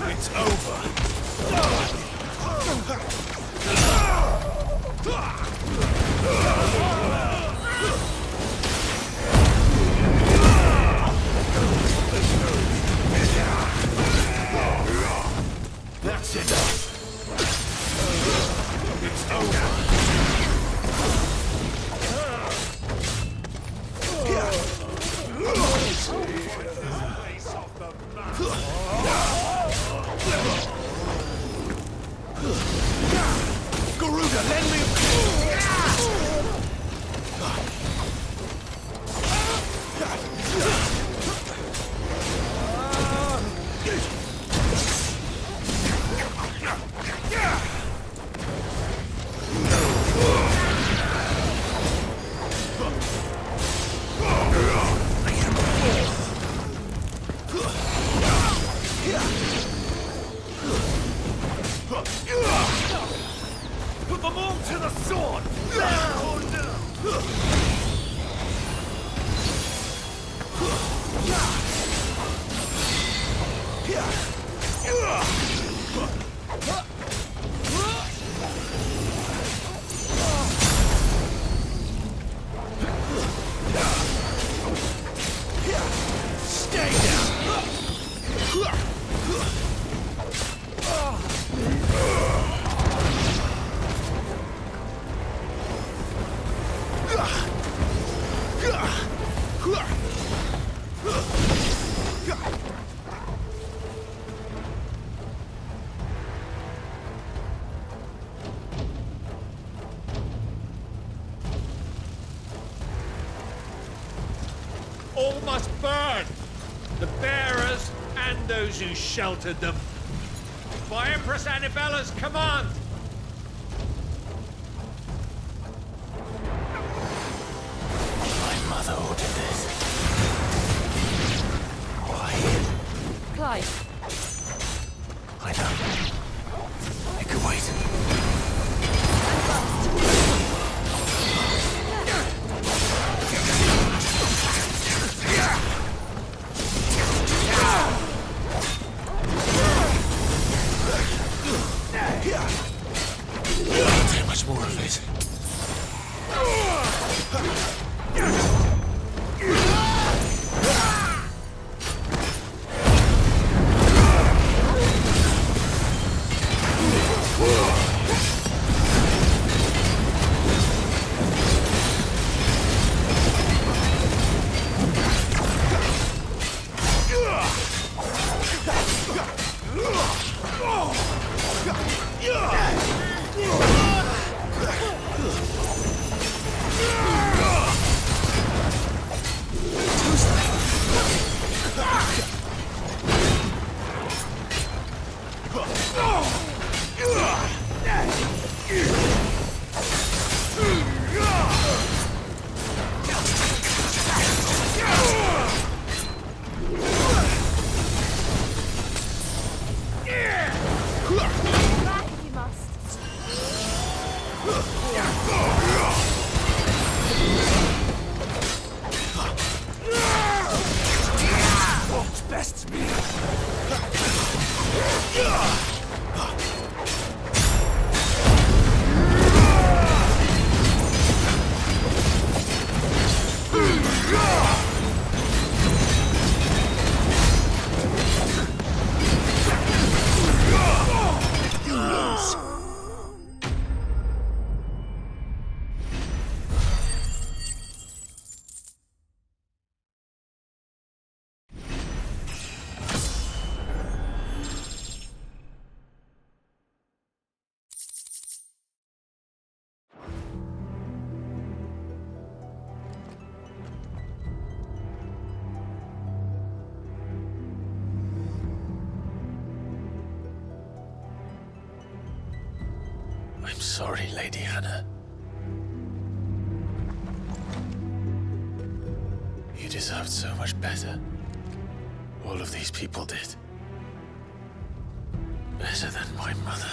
It's over! Forward! The bearers and those who sheltered them. By Empress Annabella's command! My mother ordered this. Why? Clive. I know. It can wait. Can't take much more of it. I'm sorry, Lady Hannah. You deserved so much better. All of these people did. Better than my mother.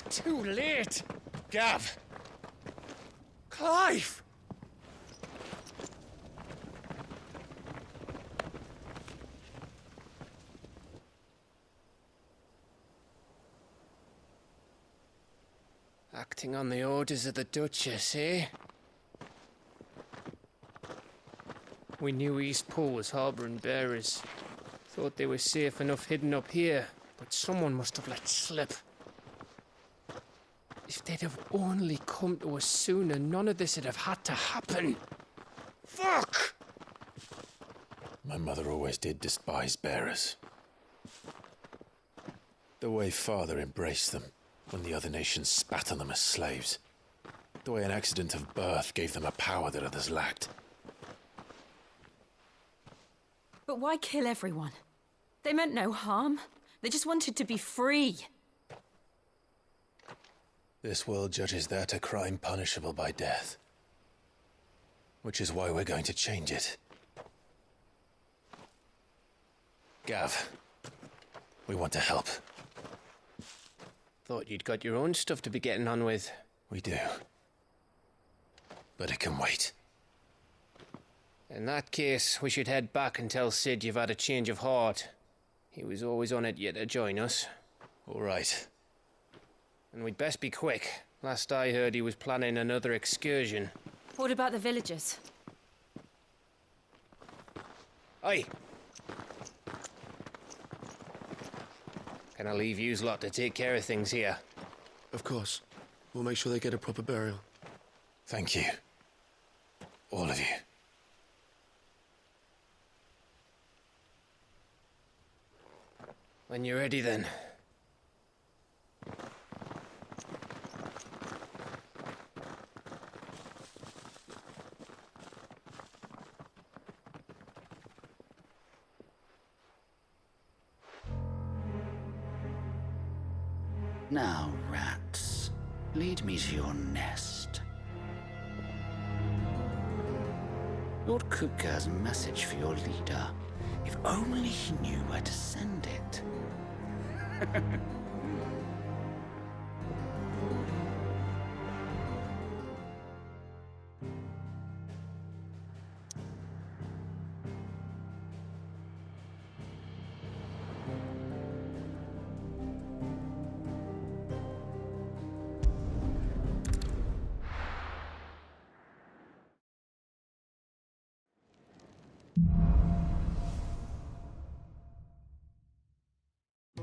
Too late! Gav! Clive! Acting on the orders of the Duchess, eh? We knew Eastpool was harbouring bearers. Thought they were safe enough hidden up here, but someone must have let slip. If they'd have only come to us sooner, none of this would have had to happen. Fuck! My mother always did despise bearers. The way Father embraced them when the other nations spat on them as slaves. The way an accident of birth gave them a power that others lacked. But why kill everyone? They meant no harm. They just wanted to be free. This world judges that a crime punishable by death. Which is why we're going to change it. Gav, we want to help. Thought you'd got your own stuff to be getting on with. We do. But it can wait. In that case, we should head back and tell Sid you've had a change of heart. He was always on it yet to join us. All right. And we'd best be quick. Last I heard, he was planning another excursion. What about the villagers? Aye. Can I leave yous lot to take care of things here? Of course. We'll make sure they get a proper burial. Thank you. All of you. When you're ready, then. Now, rats, lead me to your nest. Lord Kupka has a message for your leader. If only he knew where to send it.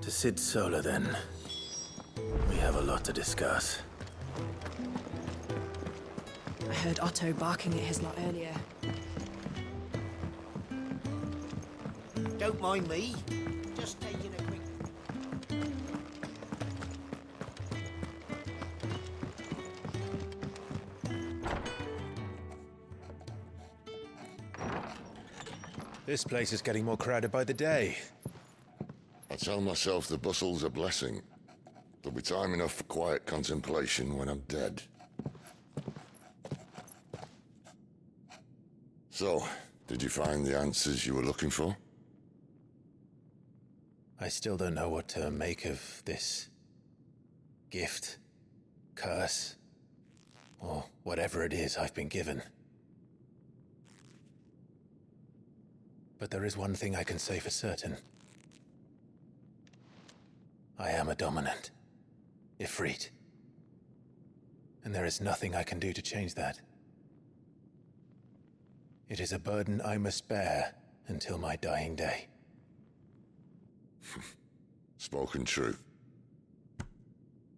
To Sid Solar, then. We have a lot to discuss. I heard Otto barking at his lot earlier. Don't mind me. Just taking a quick... This place is getting more crowded by the day. I tell myself the bustle's a blessing. There'll be time enough for quiet contemplation when I'm dead. So, did you find the answers you were looking for? I still don't know what to make of this gift, curse, or whatever it is I've been given. But there is one thing I can say for certain. I am a dominant, Ifrit. And there is nothing I can do to change that. It is a burden I must bear until my dying day. Spoken true.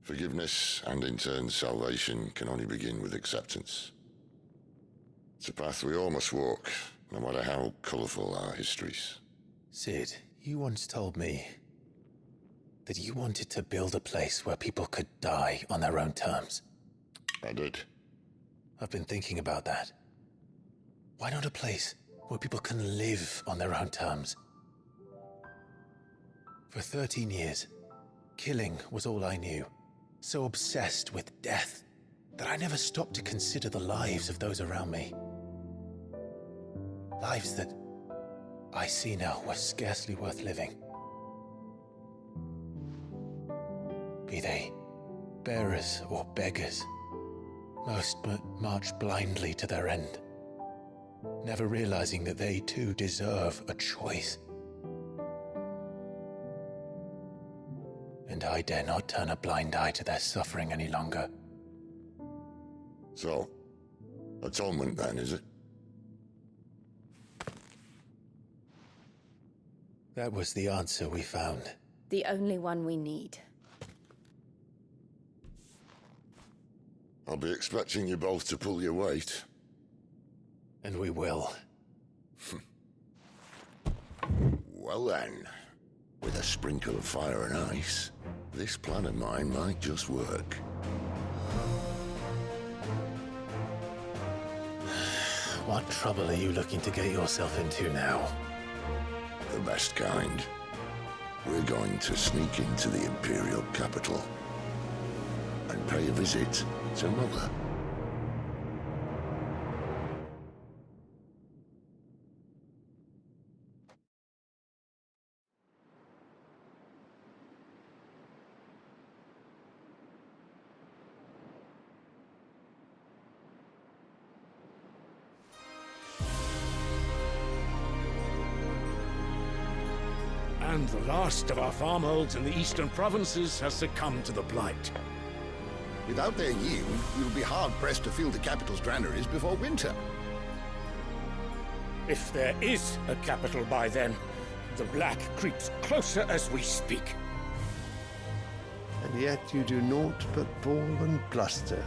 Forgiveness, and in turn salvation, can only begin with acceptance. It's a path we all must walk, no matter how colourful our histories. Sid, you once told me that you wanted to build a place where people could die on their own terms. I did. I've been thinking about that. Why not a place where people can live on their own terms? For 13 years, killing was all I knew. So obsessed with death that I never stopped to consider the lives of those around me. Lives that I see now were scarcely worth living. Be they bearers or beggars, most march blindly to their end, never realizing that they too deserve a choice. And I dare not turn a blind eye to their suffering any longer. So, atonement then, is it? That was the answer we found. The only one we need. I'll be expecting you both to pull your weight. And we will. Well then, with a sprinkle of fire and ice, this plan of mine might just work. What trouble are you looking to get yourself into now? The best kind. We're going to sneak into the Imperial capital and pay a visit to Mother. And the last of our farmholds in the eastern provinces has succumbed to the blight. Without their yield, we'll be hard-pressed to fill the capital's granaries before winter. If there is a capital by then, the black creeps closer as we speak. And yet you do naught but bawl and bluster.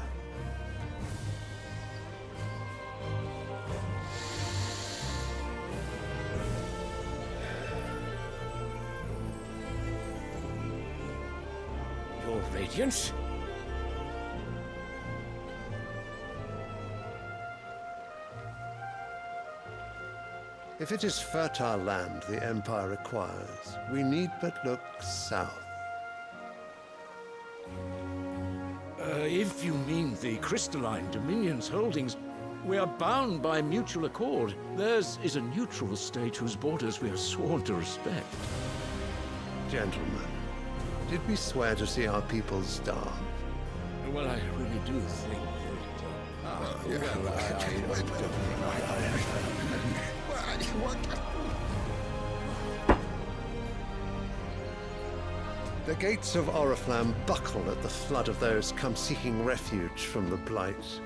Radiance? If it is fertile land the Empire requires, we need but look south. If you mean the Crystalline Dominion's holdings, we are bound by mutual accord. Theirs is a neutral state whose borders we are sworn to respect. Gentlemen, did we swear to see our people starve? Well, I really do think The gates of Oriflamme buckle at the flood of those come seeking refuge from the Blight.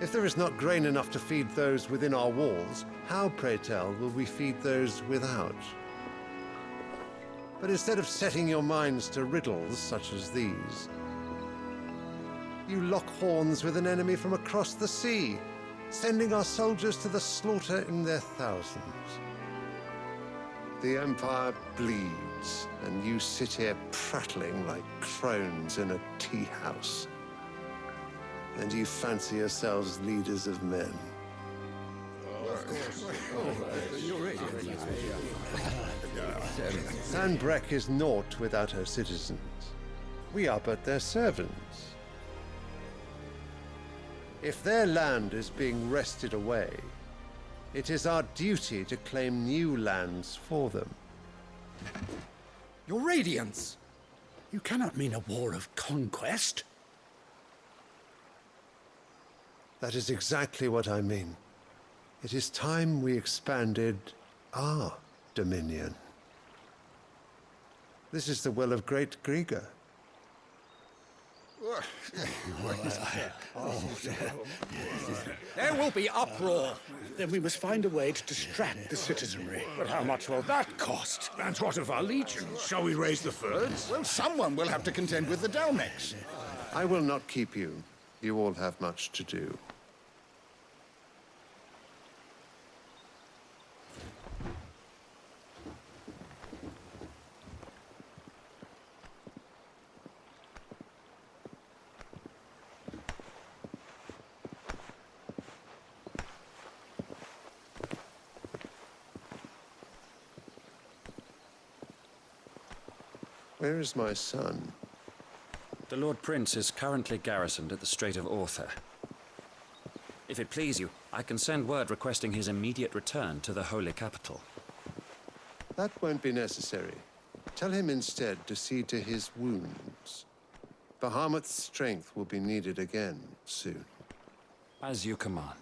If there is not grain enough to feed those within our walls, how, pray tell, will we feed those without? But instead of setting your minds to riddles such as these, you lock horns with an enemy from across the sea, sending our soldiers to the slaughter in their thousands. The Empire bleeds, and you sit here prattling like crones in a tea house. And you fancy yourselves leaders of men. Sanbreque is naught without her citizens. We are but their servants. If their land is being wrested away, it is our duty to claim new lands for them. Your Radiance! You cannot mean a war of conquest. That is exactly what I mean. It is time we expanded our dominion. This is the will of great Griga. There will be uproar. Then we must find a way to distract the citizenry. But how much will that cost? And what of our legions? Shall we raise the Fyrds? Well, someone will have to contend with the Dalmex. I will not keep you. You all have much to do. Where is my son? The Lord Prince is currently garrisoned at the Strait of Orther. If it please you, I can send word requesting his immediate return to the Holy Capital. That won't be necessary. Tell him instead to see to his wounds. Bahamut's strength will be needed again soon. As you command.